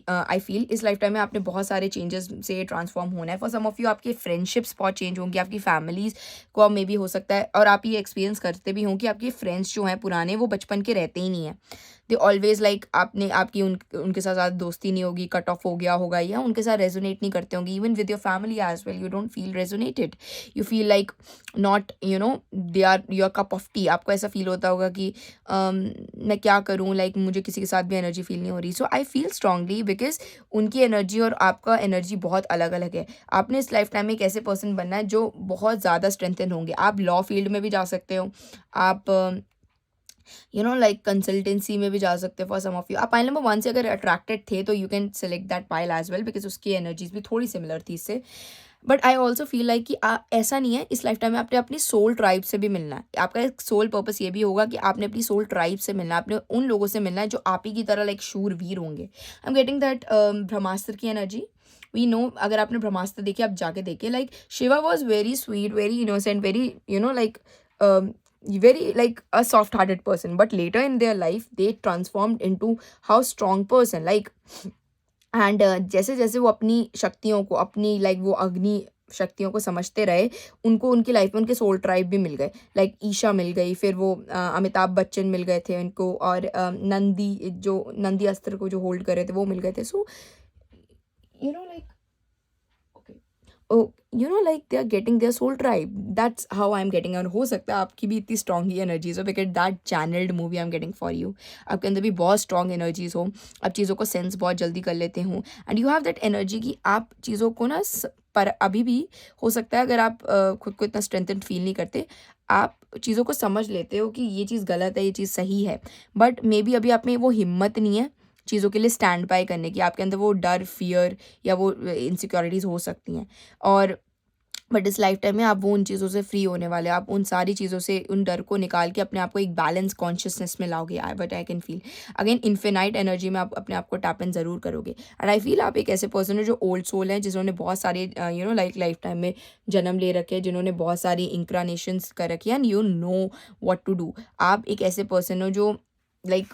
I feel इस लाइफ टाइम में आपने बहुत सारे चेंजेस से ट्रांसफॉर्म होना है। फॉर सम ऑफ यू आपकी फ्रेंडशिप्स बहुत चेंज होंगी, आपकी फैमिलीज को मे भी हो सकता है, और आप ये एक्सपीरियंस करते भी हों कि आपके फ्रेंड्स जो हैं पुराने, वो बचपन के रहते ही नहीं हैं। दे ऑलवेज लाइक आपकी उनके साथ ज़्यादा दोस्ती नहीं होगी, कट ऑफ हो गया होगा, या उनके साथ रेजोनेट नहीं करते होंगे। Even with your family as well you don't feel resonated, you feel like not they are your cup of tea. आपको ऐसा फील होता होगा कि मैं क्या करूँ, लाइक मुझे किसी के साथ भी एनर्जी फील नहीं हो रही। सो आई फील स्ट्रांगली बिकॉज उनकी एनर्जी और आपका एनर्जी बहुत अलग अलग है। आपने इस लाइफ टाइम में एक ऐसे पर्सन बनना है जो बहुत ज़्यादा स्ट्रेंथन होंगे। आप लॉ फील्ड में भी जा सकते हो, आप लाइक कंसल्टेंसी में भी जा सकते हो। फॉर सम ऑफ यू आप पाइल नंबर 1 से अगर अट्रैक्टेड थे तो you can select that pile as well, because उसकी एनर्जीज भी थोड़ी सिमिलर थी इससे। But I also feel like कि ऐसा नहीं है, इस लाइफ टाइम में आपने अपनी सोल ट्राइब से भी मिलना है। आपका एक सोल पर्पस ये भी होगा कि आपने अपनी सोल ट्राइब से मिलना है, आपने उन लोगों से मिलना है जो आप ही की तरह लाइक शूरवीर होंगे। आई एम गेटिंग दैट ब्रह्मास्त्र की एनर्जी। वी नो, अगर आपने ब्रह्मास्त्र देखी, आप जाके देखिए, like Shiva was very sweet, very innocent, very like very like a soft hearted person, but later in their life they transformed into how strong person like and जैसे जैसे वो अपनी शक्तियों को, अपनी लाइक वो अग्नि शक्तियों को समझते रहे, उनको उनकी लाइफ में उनके सोल ट्राइब भी मिल गए। लाइक ईशा मिल गई, फिर वो अमिताभ बच्चन मिल गए थे उनको, और नंदी अस्त्र को जो होल्ड कर रहे थे वो मिल गए थे। So like like they are getting their soul tribe. That's how I'm getting. और हो सकता है आपकी भी इतनी स्ट्रॉन्ग ही एनर्जीज हो, because that channelled movie I am getting for you. आपके अंदर भी बहुत स्ट्रॉन्ग एनर्जीज हो, आप चीज़ों को सेंस बहुत जल्दी कर लेते हो, and you have that energy कि आप चीज़ों को पर अभी भी हो सकता है अगर आप खुद को इतना स्ट्रेंथन फील नहीं करते, आप चीज़ों को समझ लेते हो कि ये चीज़ गलत है, ये चीज़ सही है, बट मे बी अभी आप में वो हिम्मत नहीं है चीज़ों के लिए स्टैंड बाय करने की। आपके अंदर वो डर, फियर या वो इनसिक्योरिटीज़ हो सकती हैं, और बट इस लाइफ टाइम में आप वो उन चीज़ों से फ्री होने वाले, आप उन सारी चीज़ों से, उन डर को निकाल के अपने आप को एक बैलेंस कॉन्शियसनेस में लाओगे। But I can feel again infinite energy में आप अपने आप को टैप इन ज़रूर करोगे। एंड आई फील आप एक ऐसे पर्सन हो जो ओल्ड सोल हैं, जिन्होंने बहुत सारे लाइक लाइफ टाइम में जन्म ले रखे हैं, जिन्होंने बहुत सारी इंक्रानेशंस कर रखी है, and you know what to do. आप एक ऐसे पर्सन हो जो लाइक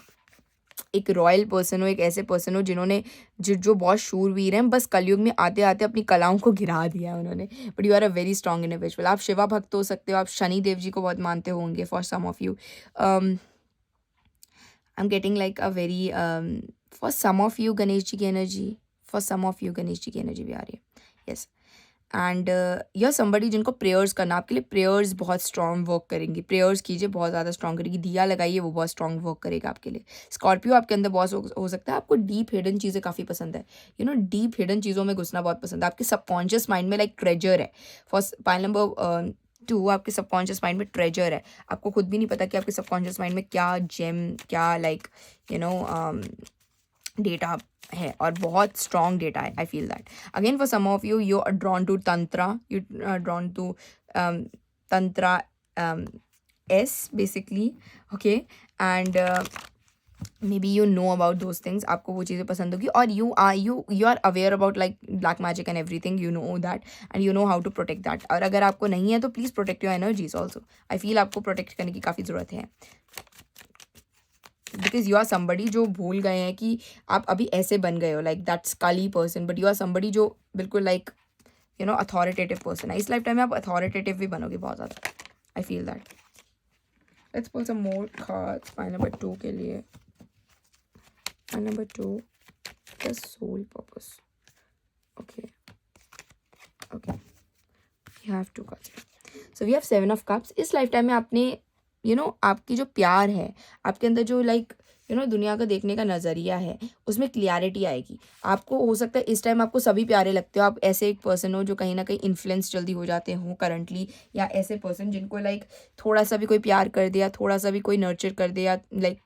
एक रॉयल पर्सन हो, एक ऐसे पर्सन हो जिन्होंने जो बहुत शूरवीर हैं, बस कलयुग में आते आते अपनी कलाओं को गिरा दिया उन्होंने। But you are a very strong individual. आप शिवा भक्त हो सकते हो, आप शनि देव जी को बहुत मानते होंगे for some of you. I am getting like a very for some of you Ganesh ji की energy, for some of you Ganesh ji की एनर्जी भी आ रही है। यस एंड यह समबडी जिनको प्रेयर्स करना, आपके लिए प्रेयर्स बहुत स्ट्रॉन्ग वर्क करेंगी, प्रेयर्स कीजिए, बहुत ज़्यादा स्ट्रॉन्ग करेगी, दिया लगाइए, वो बहुत स्ट्रॉन्ग वर्क करेगा आपके लिए। स्कॉर्पियो आपके अंदर बहुत हो सकता है आपको डीप हिडन चीज़ें काफ़ी पसंद है, डीप हिडन चीज़ों में घुसना बहुत पसंद है, आपके सबकॉन्शियस माइंड में लाइक ट्रेजर है। फर्स्ट पाइल नंबर 2, आपके सबकॉन्शियस माइंड में ट्रेजर है, आपको खुद भी नहीं पता कि आपके सबकॉन्शियस माइंड में क्या जेम, क्या लाइक डेटा है, और बहुत स्ट्रॉन्ग डेटा है। I feel that again for some of you are drawn to tantra, you drawn to tantra as basically, okay, and may be you know about those things, आपको वो चीज़ें पसंद होगी, और you are aware about like black magic and everything, you know that and you know how to protect that. और अगर आपको नहीं है तो please protect your energies also. I feel आपको प्रोटेक्ट करने की काफ़ी ज़रूरत है, बिकॉज यू आर समबडी जो भूल गए हैं कि आप अभी ऐसे बन गए हो, like that skully person, but you are somebody जो बिल्कुल लाइक अथॉरिटेटिव पर्सन है। इस लाइफ टाइम में आप अथॉरिटेटिव भी बनोगे बहुत ज़्यादा। I feel that. Let's pull some more cards pile number 2 के लिए। Pile number 2, the soul purpose. Okay okay, you have 2 cards. So we have 7 of cups. इस लाइफ टाइम में आपने आपकी जो प्यार है, आपके अंदर जो लाइक दुनिया का देखने का नज़रिया है, उसमें क्लियरिटी आएगी। आपको हो सकता है इस टाइम आपको सभी प्यारे लगते हो, आप ऐसे एक पर्सन हो जो कहीं ना कहीं इन्फ्लुएंस जल्दी हो जाते हो करंटली, या ऐसे पर्सन जिनको लाइक थोड़ा सा भी कोई प्यार कर दिया, थोड़ा सा भी कोई नर्चर कर दिया, लाइक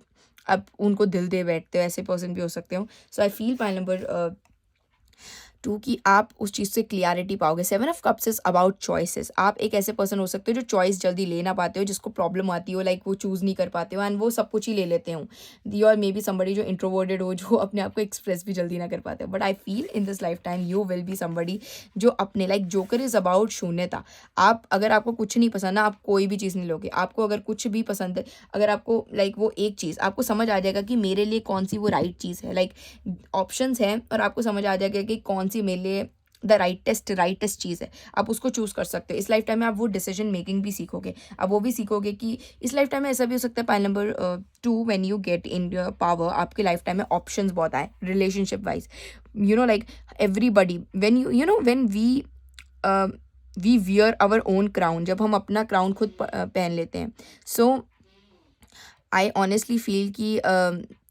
आप उनको दिल दे बैठते हो, ऐसे पर्सन भी हो सकते हो। सो आई फील पाइल नंबर 2 कि आप उस चीज़ से क्लियरिटी पाओगे। 7 of cups is about choices. आप एक ऐसे पर्सन हो सकते हो जो चॉइस जल्दी ले ना पाते हो, जिसको प्रॉब्लम आती हो, लाइक वो चूज़ नहीं कर पाते हो एंड वो सब कुछ ही ले लेते हो। दी और मे बी समबडी जो इंट्रोवर्टेड हो, जो अपने आप को एक्सप्रेस भी जल्दी ना कर पाते हो। But I feel in this life time you will B somebody जो अपने लाइक जोकर इज़ अबाउट शून्यता। आप अगर आपको कुछ नहीं पसंद है, आप कोई भी चीज़ नहीं लोगे। आपको अगर कुछ भी पसंद है, अगर आपको लाइक वो एक चीज़ आपको समझ आ जाएगा कि मेरे लिए कौन सी वो राइट चीज़ है, लाइक ऑप्शंस हैं और आपको समझ आ जाएगा कि कौन सी मेरे लिए द राइटेस्ट चीज़ है, आप उसको चूज़ कर सकते हो। इस लाइफ टाइम में आप वो डिसीजन मेकिंग भी सीखोगे। आप वो भी सीखोगे कि इस लाइफ टाइम में ऐसा भी हो सकता है pile number 2 when you get in your power, आपके लाइफ टाइम में ऑप्शंस बहुत आए relationship wise. Like everybody when when we wear our own crown, जब हम अपना क्राउन खुद पहन लेते हैं, सो आई ऑनेस्टली फील कि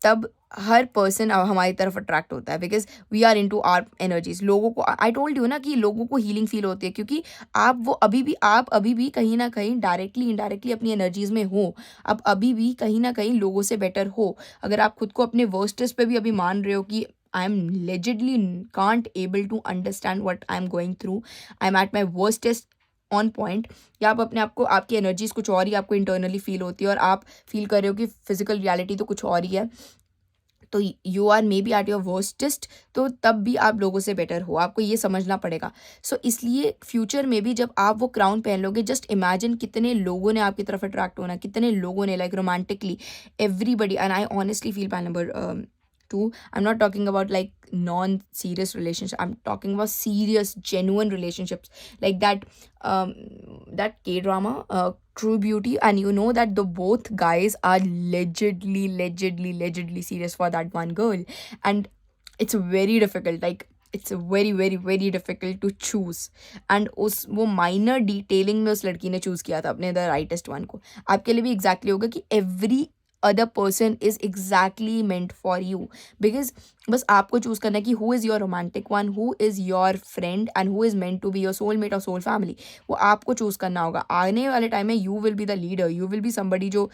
तब हर पर्सन हमारी तरफ अट्रैक्ट होता है, because we are into our energies. लोगों को आई टोल्ड यू ना कि लोगों को हीलिंग फील होती है, क्योंकि आप अभी भी कहीं ना कहीं डायरेक्टली इनडायरेक्टली अपनी एनर्जीज में हो। आप अभी भी कहीं ना कहीं लोगों से बेटर हो। अगर आप खुद को अपने वर्स्टेस्ट पे भी अभी मान रहे हो कि I am legitly can't able to understand what I am going through, I am at my worstest on point, या आप अपने आप को, आपकी एनर्जीज कुछ और ही आपको इंटरनली फील होती है और आप फील कर रहे हो कि फिजिकल रियलिटी तो कुछ और ही है, तो you are maybe at your worstest, तो तब भी आप लोगों से बेटर हो, आपको ये समझना पड़ेगा। सो इसलिए फ्यूचर में भी जब आप वो क्राउन पहन लोगे, जस्ट इमेजिन कितने लोगों ने आपकी तरफ अट्रैक्ट होना, कितने लोगों ने like romantically everybody. And I honestly feel pile number 2, I'm not talking about like non-serious relationships. I'm talking about serious, genuine relationships, like that K-drama, True Beauty, and you know that the both guys are allegedly serious for that one girl, and it's very difficult. Like it's very difficult to choose. And उस वो minor detailing में उस लड़की ने choose किया था अपने the rightest one को। आपके लिए भी exactly होगा कि every other person is exactly meant for you, because बस आपको चूज करना है कि who is your romantic one, who is your friend, and who is meant to be your soulmate or soul family। वो आपको choose करना होगा। आने वाले टाइम में you will be the leader, you will be somebody जो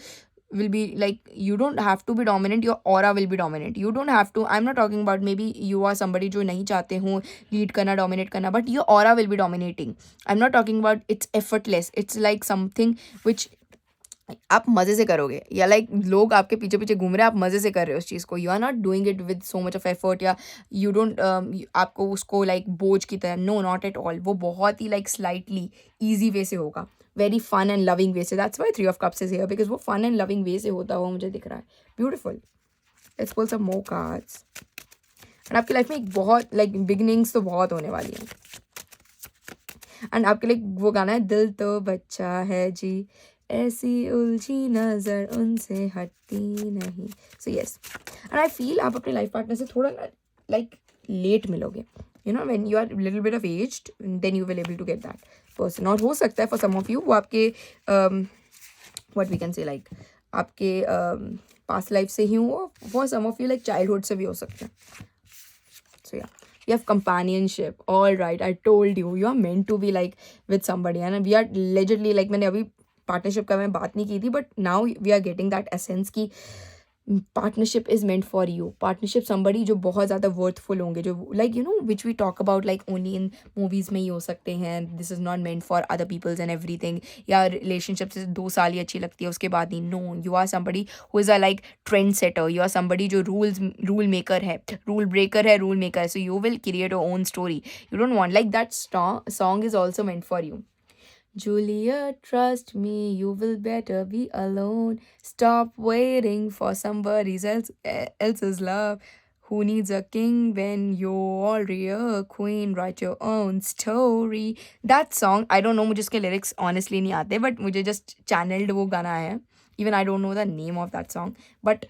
will be like, you don't have to be dominant, your aura will be dominant, you don't have to, I'm not talking about maybe you are somebody जो नहीं चाहते हो lead करना, dominate करना, but your aura will be dominating। I'm not talking about it's effortless, it's like something which आप मज़े से करोगे, या लाइक लोग आपके पीछे पीछे घूम रहे हैं, आप मज़े से कर रहे हो उस चीज़ को। You are not doing it with so much of effort, या यू डोंट आपको उसको लाइक बोझ की तरह, नो नॉट एट ऑल। वो बहुत ही लाइक स्लाइटली ईजी वे से होगा, very fun and loving way से। That's why 3 of cups is here, because वो फन एंड लविंग वे से होता हुआ मुझे दिख रहा है। Beautiful. Let's pull some more cards. And आपकी लाइफ में एक बहुत लाइक बिगिनिंग्स तो बहुत होने वाली हैं। एंड आपके लिए वो गाना है, दिल तो बच्चा है जी, ऐसी उलझी नज़र उनसे हटती नहीं। So yes, and I feel आप अपने लाइफ पार्टनर से थोड़ा लाइक लेट मिलोगे, you know when you are little bit of aged then you will able to get that person. और हो सकता है फॉर सम ऑफ यू वो आपके what we can say like आपके पास्ट लाइफ से ही हो, for some of you like childhood से भी हो सकता है. So yeah, you have companionship. All right, I told you, you are meant to be like with somebody, and we are allegedly like मैंने अभी पार्टनरशिप का मैं बात नहीं की थी, but now we are getting that essence की partnership is meant for you. Partnership somebody जो बहुत ज़्यादा वर्थफुल होंगे, जो like you know which we talk about like only in movies में ही हो सकते हैं. This is not meant for other peoples and everything. या रिलेशनशिप से 2 साल ही अच्छी लगती है उसके बाद नहीं. No, you are somebody who is a like trend setter. You are somebody जो रूल मेकर है, रूल ब्रेकर है, रूल मेकर है. So you will create your own story. You don't want like that song is also meant for you. Julia, trust me, you will better be alone. Stop waiting for somebody else's love. Who needs a king when you're already a queen? Write your own story. That song, I don't know, मुझे इसके lyrics honestly नहीं आते, but मुझे just channeled वो गाना है. Even I don't know the name of that song, but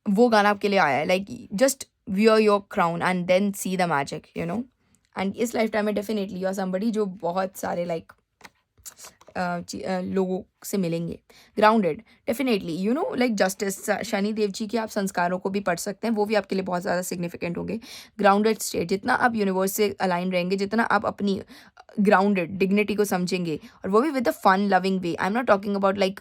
वो गाना आपके लिए आया है. Like just wear your crown and then see the magic, you know. And इस लाइफ टाइम में डेफिनेटली यू आर समबडी जो बहुत सारे लाइक लोगों से मिलेंगे. Grounded, definitely you know like justice Shani Dev ji के आप संस्कारों को भी पढ़ सकते हैं, वो भी आपके लिए बहुत ज़्यादा सिग्निफिकेंट होंगे. ग्राउंडेड स्टेट, जितना आप यूनिवर्स से अलाइन रहेंगे, जितना आप अपनी ग्राउंडेड डिग्निटी को समझेंगे, और वो भी with a fun loving way. I am not talking about like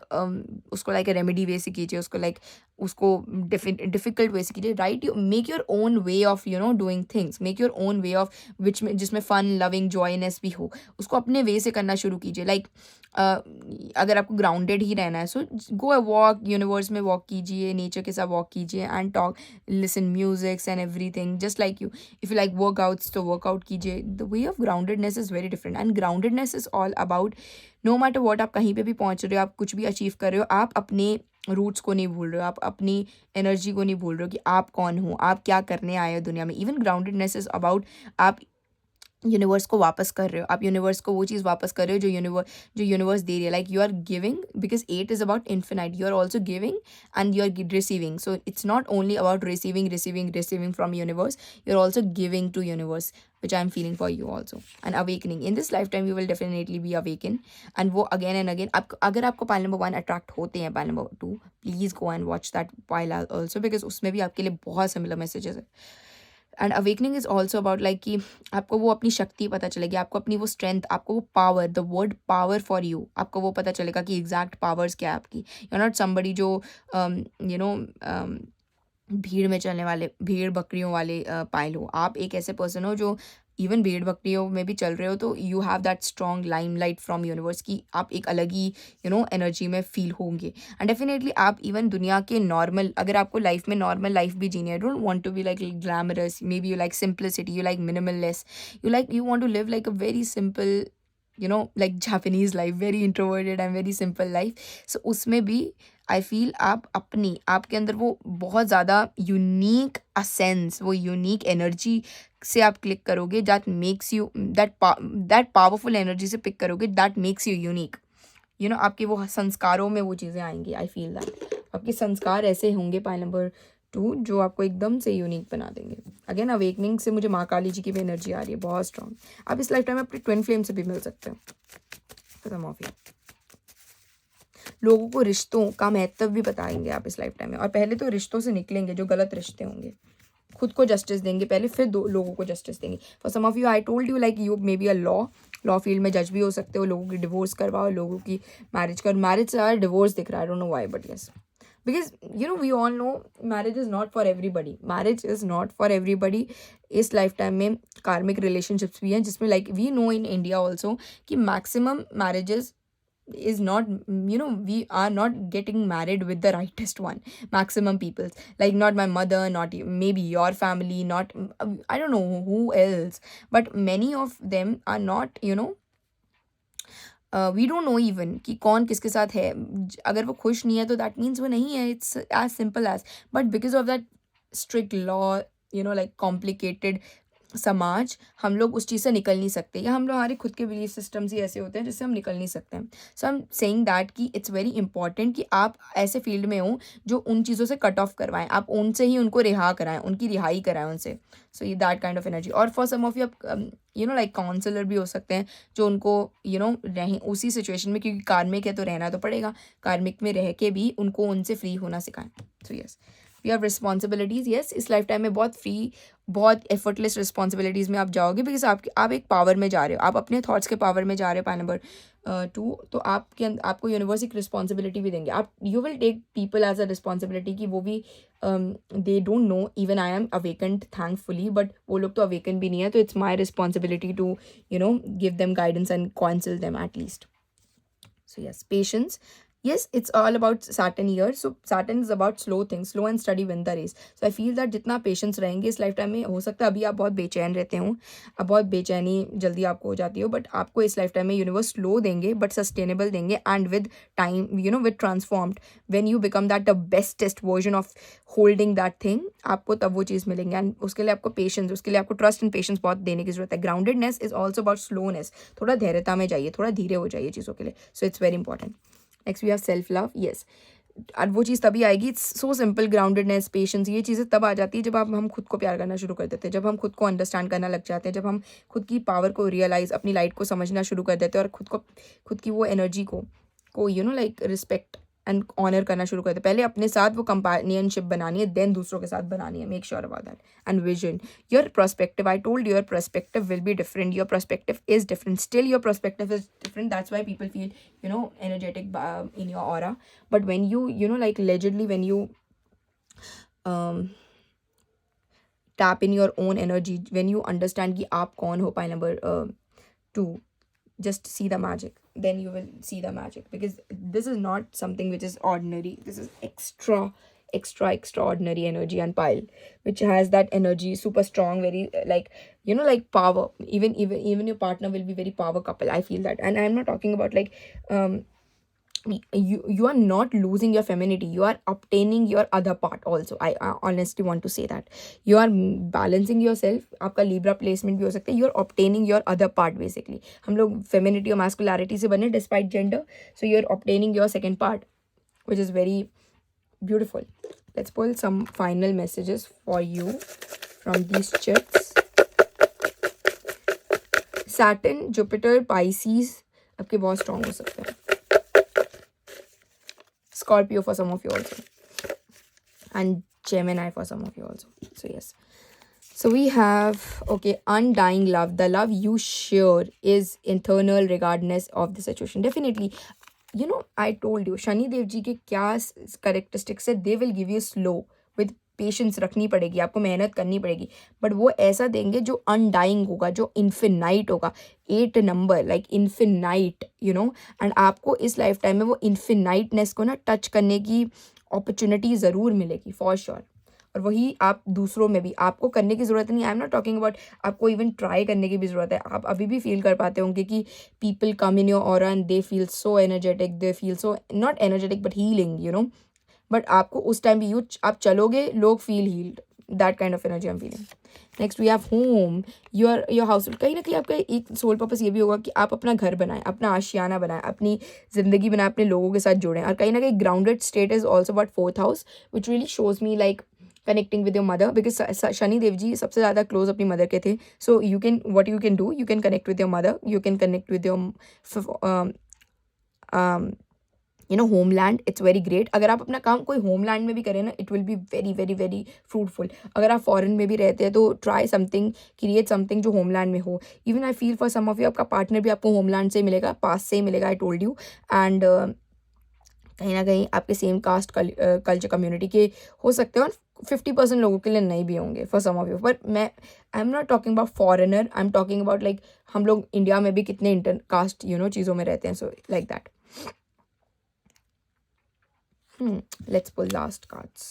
उसको लाइक रेमेडी वे से कीजिए, उसको लाइक उसको डिफिकल्ट वे से कीजिए. Right, you make your own way of you know doing things. Make your own way of which में जिसमें fun loving जॉयनेस भी हो, उसको अपने वे से करना शुरू कीजिए. लाइक अगर आपको ग्राउंडेड ही रहना है, so go a walk, universe में वॉक कीजिए, नेचर के साथ वॉक कीजिए and talk, listen musics and everything just like you. If you like workouts तो वर्कआउट कीजिए. The way of groundedness is very different. And groundedness is all about no matter what, आप कहीं पे भी पहुंच रहे हो, आप कुछ भी अचीव कर रहे हो, आप अपने रूट्स को नहीं भूल रहे हो, आप अपनी एनर्जी को नहीं भूल रहे हो कि आप कौन हो, आप क्या करने आए हो दुनिया में. इवन ग्राउंडेडनेस इज़ अबाउट आप यूनिवर्स को वापस कर रहे हो, आप यूनिवर्स को वो चीज़ वापस कर रहे हो जो यूनिवर्स दे रही है. Like you are giving, because 8 is about infinite. You are also giving and you are receiving. So it's not only about receiving from universe, you are also giving to universe, which I am feeling for you also. And awakening, in this lifetime you will definitely be awakened, and वो again and again अगर आपको pile number 1 attract होते हैं, pile number 2 please go and watch that pile also, because उसमें भी आपके लिए बहुत similar messages है. And awakening is also about like कि आपको वो अपनी शक्ति पता चलेगी, आपको अपनी वो स्ट्रेंथ, आपको वो power, the word power for you, आपको वो पता चलेगा कि एग्जैक्ट पावर्स क्या है आपकी. यू आर नॉट समबडी जो यू नो भीड़ में चलने वाले, भेड़ बकरियों वाले पायल हो. आप एक ऐसे पर्सन हो जो इवन भेड़ बकरियों में भी चल रहे हो, तो you have that strong limelight from universe की आप एक अलग ही यू नो एनर्जी में फील होंगे. एंड डेफिनेटली आप इवन दुनिया के नॉर्मल, अगर आपको लाइफ में नॉर्मल लाइफ भी जीनी है, don't want to be like glamorous, may be you like simplicity, you like minimalness, you want to live like a very simple you know like Japanese life, very introverted and very simple life. So उसमें भी आई feel आप आपके अंदर वो बहुत ज़्यादा unique असेंस, वो unique energy से आप क्लिक करोगे, that makes you that powerful energy से पिक करोगे, that makes you unique. You know आपके वो संस्कारों में वो चीज़ें आएंगी. आई फील दैट आपके संस्कार ऐसे होंगे पाइल नंबर 2 जो आपको एकदम से यूनिक बना देंगे. अगेन अवेकनिंग से मुझे माँ काली जी की भी एनर्जी आ रही है बहुत स्ट्रॉन्ग. आप इस लाइफ टाइम में अपने ट्विन फ्लेम से भी मिल सकते हो. खत्म ऑफ ही लोगों को रिश्तों का महत्व भी बताएंगे आप इस लाइफ टाइम में, और पहले तो रिश्तों से निकलेंगे जो गलत रिश्ते होंगे, खुद को जस्टिस देंगे पहले, फिर लोगों को जस्टिस देंगे. For some of you I told you like you may be a law field में जज भी हो सकते हो, लोगों की डिवोर्स करवाओ, लोगों की मैरिज से डिवोर्स दिख रहा है. I don't know why, but yes, because you know we all know marriage is not for everybody. इस लाइफ टाइम में कार्मिक रिलेशनशिप्स भी हैं जिसमें like we know in India also कि maximum marriages is not, you know, we are not getting married with the rightest one. Maximum people, like not my mother, not you, maybe your family, not I don't know who else, but many of them are not, you know, we don't know even कि कौन किसके साथ है. अगर वो खुश नहीं है तो दैट मीन्स वो नहीं है. It's as simple as. But because of that strict law, you know like complicated समाज, हम लोग उस चीज़ से निकल नहीं सकते, या हम लोग हमारे खुद के बिलीफ सिस्टम्स ही ऐसे होते हैं जिससे हम निकल नहीं सकते हैं. सो आई एम सेइंग दैट कि इट्स वेरी इंपॉर्टेंट कि आप ऐसे फील्ड में हो जो उन चीज़ों से कट ऑफ करवाएं, आप उनसे ही उनको रिहा कराएं, उनकी रिहाई कराएं उनसे. सो ये दैट काइंड ऑफ एनर्जी. और फॉर सम ऑफ यू आप लाइक काउंसलर भी हो सकते हैं जो उनको रहें उसी सिचुएशन में, क्योंकि कार्मिक है तो रहना तो पड़ेगा, कार्मिक में रह के भी उनको उनसे फ्री होना सिखाएं. So yes, we have responsibilities. Yes, इस लाइफ टाइम में बहुत फ्री, बहुत एफर्टलेस रिस्पॉन्सिबिलिटीज़ में आप जाओगे, बिकॉज आप एक पावर में जा रहे हो, आप अपने थॉट्स के पावर में जा रहे हो. पॉइंट नंबर 2, तो आपको यूनिवर्स एक रिस्पॉन्सिबिलिटी भी देंगे. आप you will take people as a responsibility कि वो भी they don't know. Even I am awakened thankfully, but वो लोग तो अवेकन भी नहीं है, तो it's my responsibility to give them guidance and counsel them at least. So yes, patience. Yes, it's all about Saturn year. So Saturn is about slow things, slow and steady win the race. So I feel that जितना patience रहेंगे इस life time में, हो सकता है अभी आप बहुत बेचैन रहते हो, अब बहुत बेचैनी जल्दी आपको हो जाती हो, बट आपको इस लाइफ टाइम में यूनिवर्स स्लो देंगे बट सस्टेनेबल देंगे, and with time with transformed, when you become that the bestest version of holding that thing, आपको तब वो चीज़ मिलेंगे. एंड उसके लिए आपको पेशेंस, उसके लिए आपको ट्रस्ट एंड पेशेंस बहुत देने की जरूरत है. Groundedness is also about slowness. थोड़ा धैर्यता में जाइए, थोड़ा धीरे हो जाइए चीज़ों के लिए. So it's very important. Next we have self love. Yes, और वो चीज़ तभी आएगी, it's so simple. Groundedness, patience, ये चीज़ें तब आ जाती है जब हम खुद को प्यार करना शुरू कर देते हैं, जब हम खुद को अंडरस्टैंड करना लग जाते हैं, जब हम खुद की पावर को रियलाइज़, अपनी लाइट को समझना शुरू कर देते हैं, और खुद की वो एनर्जी को लाइक रिस्पेक्ट एंड ऑनर करना शुरू करते हैं. पहले अपने साथ वो कंपेनियनशिप बनानी है, देन दूसरों के साथ बनानी है. Make sure about that. And vision, your perspective, I told your perspective will be different. Your perspective is different, still your perspective is different. That's why people feel energetic in your aura. But when you like allegedly, when you tap in your own energy, when you understand कि आप कौन हो, point number 2, just see the magic, then you will see the magic, because this is not something which is ordinary. This is extraordinary energy, and pile which has that energy super strong, very like like power. Even your partner will be very power couple, I feel that. And I'm not talking about like you are not losing your femininity, you are obtaining your other part also. I honestly want to say that you are balancing yourself. आपका libra placement भी हो सकता है. you are obtaining your other part basically. हम लोग femininity और masculinity से बने despite gender, so you are obtaining your second part, which is very beautiful. Let's pull some final messages for you from these chits. Saturn, Jupiter, Pisces आपके बहुत strong हो सकते हैं. Scorpio for some of you also, and Gemini for some of you also. So yes, so we have, okay, undying love. The love you share is internal regardless of the situation. Definitely, I told you Shani Dev ji के क्या characteristics है. They will give you slow with patience रखनी पड़ेगी, आपको मेहनत करनी पड़ेगी, but वो ऐसा देंगे जो अनडाइंग होगा, जो इन्फिनाइट होगा. 8 नंबर लाइक इन्फिनाइट, एंड आपको इस लाइफ टाइम में वो इन्फिनाइटनेस को ना टच करने की अपॉर्चुनिटी ज़रूर मिलेगी फॉर श्योर. और वही आप दूसरों में भी आपको करने की ज़रूरत नहीं. आई एम नॉट टॉकिंग अबाउट आपको इवन ट्राई करने की भी ज़रूरत है. आप अभी भी फील कर पाते होंगे कि people come in your aura and they feel so energetic, they feel so not energetic but healing, but आपको उस टाइम भी आप चलोगे, लोग feel healed. That kind of energy I am feeling. Next we have home, your house. कहीं ना कहीं आपका एक सोल पर्पस ये भी होगा कि आप अपना घर बनाएं, अपना आशियाना बनाएं, अपनी ज़िंदगी बनाएं, अपने लोगों के साथ जुड़ें. और कहीं ना कहीं grounded state is also about 4th house, which really shows me like connecting with your mother, because Shani Dev ji सबसे ज़्यादा क्लोज अपनी मदर के थे. So you can what you can do, you can connect with your mother, you can connect with your homeland. It's very great. अगर आप अपना काम कोई होमलैंड में भी करें ना, it will be very very very fruitful. अगर आप फॉरेन में भी रहते हैं तो ट्राई समथिंग, क्रिएट समथिंग जो होमलैंड में हो. Even I feel for some of you आपका पार्टनर भी आपको होमलैंड से मिलेगा, पास से ही मिलेगा. आई टोल्ड यू. एंड कहीं ना कहीं आपके सेम कास्ट कल्चर कम्युनिटी के हो सकते हो, और 50% लोगों के लिए नहीं भी होंगे for some of you. But मैं I am not talking about foreigner, I am talking about like हम लोग इंडिया में भी कितने इंटर कास्ट चीज़ों में रहते हैं. So like that. Let's pull last cards.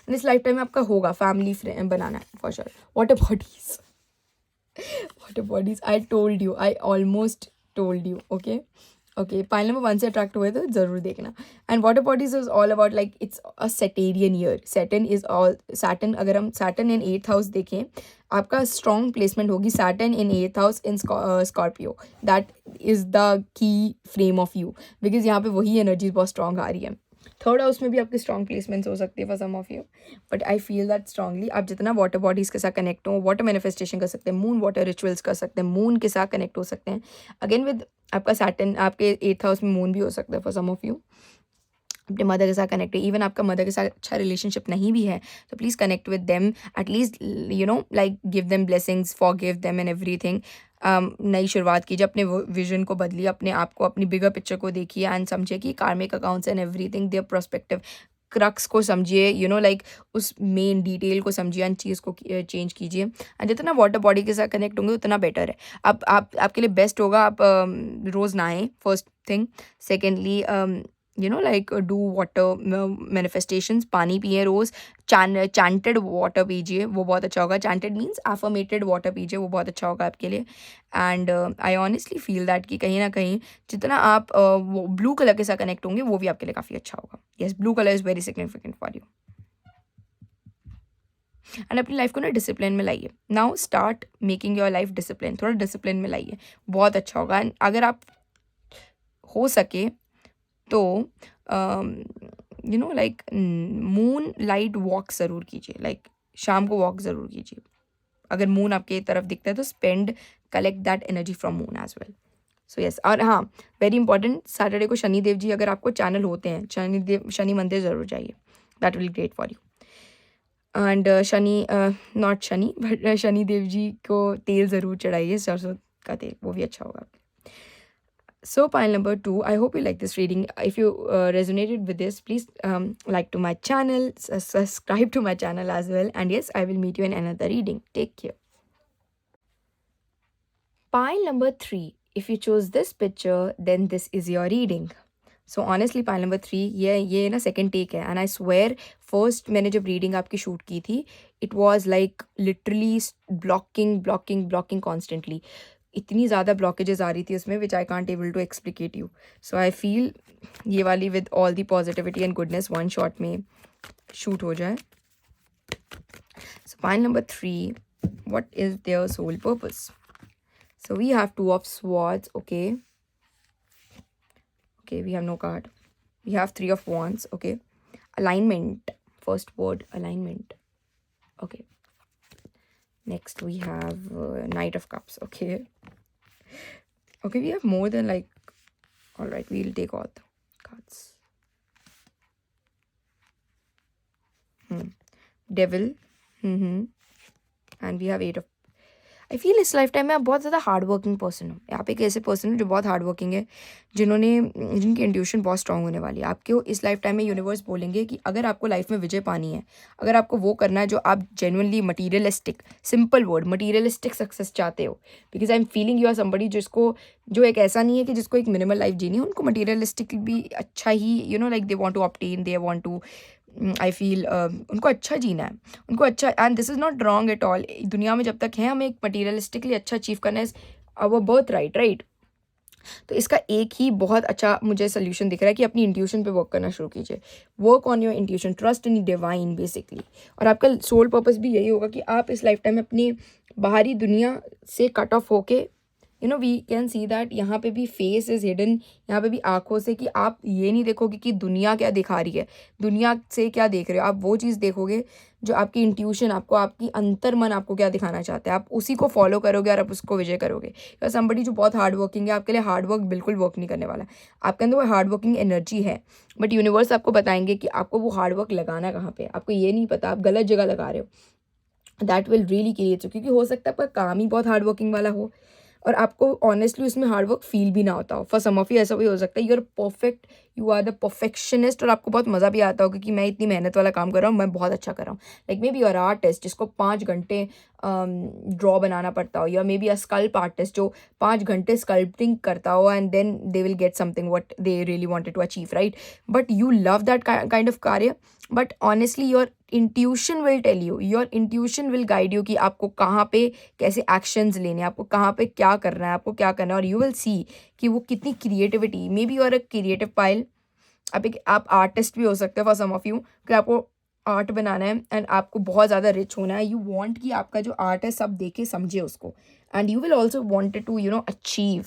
And इस लाइफ टाइम में आपका होगा फैमिली फ्रेंड बनाना है for sure. Water bodies, I told you, I almost told you, okay. Okay, pile number 1 से अट्रैक्ट हुए तो ज़रूर देखना. And water bodies is all about like it's a Saturnian year. Saturn, अगर हम सैटर्न इन 8th हाउस देखें, आपका strong placement होगी Saturn in 8th house in Scorpio. That is the key frame of you, because यहाँ पे वही energy बहुत strong आ रही है. थर्ड हाउस में भी आपकी स्ट्रॉन्ग प्लेसमेंट्स हो सकती है for some of you, but I feel that strongly आप जितना वाटर बॉडीज़ के साथ कनेक्ट हो, वाटर मैनिफेस्टेशन कर सकते हैं, मून वाटर रिचुअल्स कर सकते हैं, मून के साथ कनेक्ट हो सकते हैं. अगेन विद आपका सैटर्न, आपके 8th हाउस में मून भी हो सकता है फॉर सम ऑफ यू. अपने मदर के साथ कनेक्ट है, इवन आपका मदर के साथ अच्छा रिलेशनशिप नहीं भी है तो please connect with them, at least like give them blessings, forgive them and everything. नई शुरुआत कीजिए, अपने विजन को बदलिए, अपने आप को, अपनी बिगर पिक्चर को देखिए एंड समझिए कि कार्मिक accounts and everything, their perspective, crux को समझिए, लाइक उस मेन डिटेल को समझिए एंड चीज़ को चेंज कीजिए. एंड जितना वाटर बॉडी के साथ कनेक्ट होंगे उतना बेटर है. आप आपके लिए बेस्ट होगा आप रोज़ नहाएं, first thing. Secondly like do water manifestations, पानी पिए रोज़. चैंटेड वाटर पीजिए, वो बहुत अच्छा होगा. चैंटेड मीन्स एफर्मेटेड वाटर पीजिए, वो बहुत अच्छा होगा आपके लिए. And I honestly feel that कि कहीं ना कहीं जितना आप वो ब्लू कलर के साथ कनेक्ट होंगे वो भी आपके लिए काफ़ी अच्छा होगा. Yes, blue colour is very significant for you. And अपनी लाइफ को ना डिसिप्लिन में लाइए. Now start making your life discipline. थोड़ा डिसिप्लिन में लाइए, बहुत अच्छा होगा. एंड अगर आप हो सके तो लाइक मून लाइट वॉक ज़रूर कीजिए. लाइक शाम को वॉक ज़रूर कीजिए. अगर मून आपके तरफ दिखता है तो collect that energy from moon as well. So yes. और हाँ, वेरी इंपॉर्टेंट, सैटरडे को शनिदेव जी, अगर आपको चैनल होते हैं, शनि मंदिर ज़रूर जाइए. That will great for you. And not Shani but Shanidev ji को तेल ज़रूर चढ़ाइए, सरसों का तेल, वो भी अच्छा होगा. So pile number 2, I hope you like this reading. If you resonated with this, please like to my channel, subscribe to my channel as well. And yes, I will meet you in another reading. Take care. Pile number 3, if you chose this picture, then this is your reading. So honestly, pile number 3, ये ना second take है. And I swear, first मैंने जब reading आपकी shoot की थी, it was like literally blocking constantly. इतनी ज़्यादा ब्लॉकेजेस आ रही थी उसमें, which I can't able to explicate you. So I feel ये वाली with all the positivity and goodness one shot में शूट हो जाए. So point number 3, what is their soul purpose. So we have 2 of swords. Okay, we have no card. We have 3 of wands. Okay, alignment, first word, alignment. Okay, next we have Knight of Cups. Okay, we have more than like, all right, we'll take all the cards. Devil. And we have 8 of, I feel इस life time में आप बहुत ज़्यादा hard working person हो. आप एक ऐसे person हो जो बहुत हार्ड वर्किंग है, जिनकी इंट्यूशन बहुत स्ट्रांग होने वाली है. आपके इस लाइफ टाइम में यूनिवर्स बोलेंगे कि अगर आपको लाइफ में विजय पानी है, अगर आपको वो करना है जो आप genuinely materialistic, simple word, materialistic success चाहते हो, because I am feeling you are somebody जो एक ऐसा नहीं है कि जिसको एक मिनिमल लाइफ जीनी है, उनको मटीरियलिस्टिक भी अच्छा ही like they want to obtain, they want to, I feel उनको अच्छा जीना है, उनको अच्छा. And this is not wrong at all. दुनिया में जब तक है हमें एक मटीरियलिस्टिकली अच्छा अचीव करना है, आवर बर्थ राइट. तो इसका एक ही बहुत अच्छा मुझे सोल्यूशन दिख रहा है कि अपनी इंट्यूशन पे वर्क करना शुरू कीजिए. Work on your intuition, trust in divine basically. और आपका सोल पर्पस भी यही होगा कि आप इस लाइफ टाइम में अपनी बाहरी दुनिया से कट ऑफ होके, वी कैन सी दैट यहाँ पे भी फेस इज़ हिडन. यहाँ पे भी आंखों से कि आप ये नहीं देखोगे कि दुनिया क्या दिखा रही है, दुनिया से क्या देख रहे हो. आप वो चीज़ देखोगे जो आपकी इंट्यूशन आपको, आपकी अंतर मन आपको क्या दिखाना चाहता है, आप उसी को फॉलो करोगे और आप उसको विजय करोगे. या समबडी जो बहुत हार्ड वर्किंग है, आपके लिए हार्ड वर्क बिल्कुल वर्क नहीं करने वाला. आपके अंदर वो हार्ड वर्किंग एनर्जी है, बट यूनिवर्स आपको बताएंगे कि आपको वो हार्ड वर्क लगाना कहाँ पे. आपको ये नहीं पता, आप गलत जगह लगा रहे हो. दैट विल रियली क्रिएट, क्योंकि हो सकता है आपका काम ही बहुत हार्ड वर्किंग वाला हो और आपको ऑनेस्टली उसमें हार्ड वर्क फील भी ना होता हो. फॉर सम ऑफ यू ऐसा भी हो सकता है, you are perfect, you are the perfectionist, और आपको बहुत मज़ा भी आता होगा कि मैं इतनी मेहनत वाला काम कर रहा हूँ, मैं बहुत अच्छा कर रहा हूँ. Like may be you are artist जिसको 5 घंटे ड्रॉ बनाना पड़ता हो, या may be a sculpt artist जो 5 घंटे स्कल्पटिंग करता हो, and then they will get something what they really wanted to achieve, right. But you love that kind of कार्य, but honestly your intuition will tell you, your intuition will guide you कि आपको कहाँ पे कैसे actions लेने हैं, आपको कहाँ पे क्या करना है, आपको क्या करना है, और यू विल सी कि वो कितनी creativity, may B you are a creative pile, आप आर्टिस्ट भी हो सकते हो फॉर सम ऑफ यू, कि आपको आर्ट बनाना है एंड आपको बहुत ज़्यादा रिच होना है, यू वांट कि आपका जो आर्ट है सब देखे समझे उसको, and you will also wanted to achieve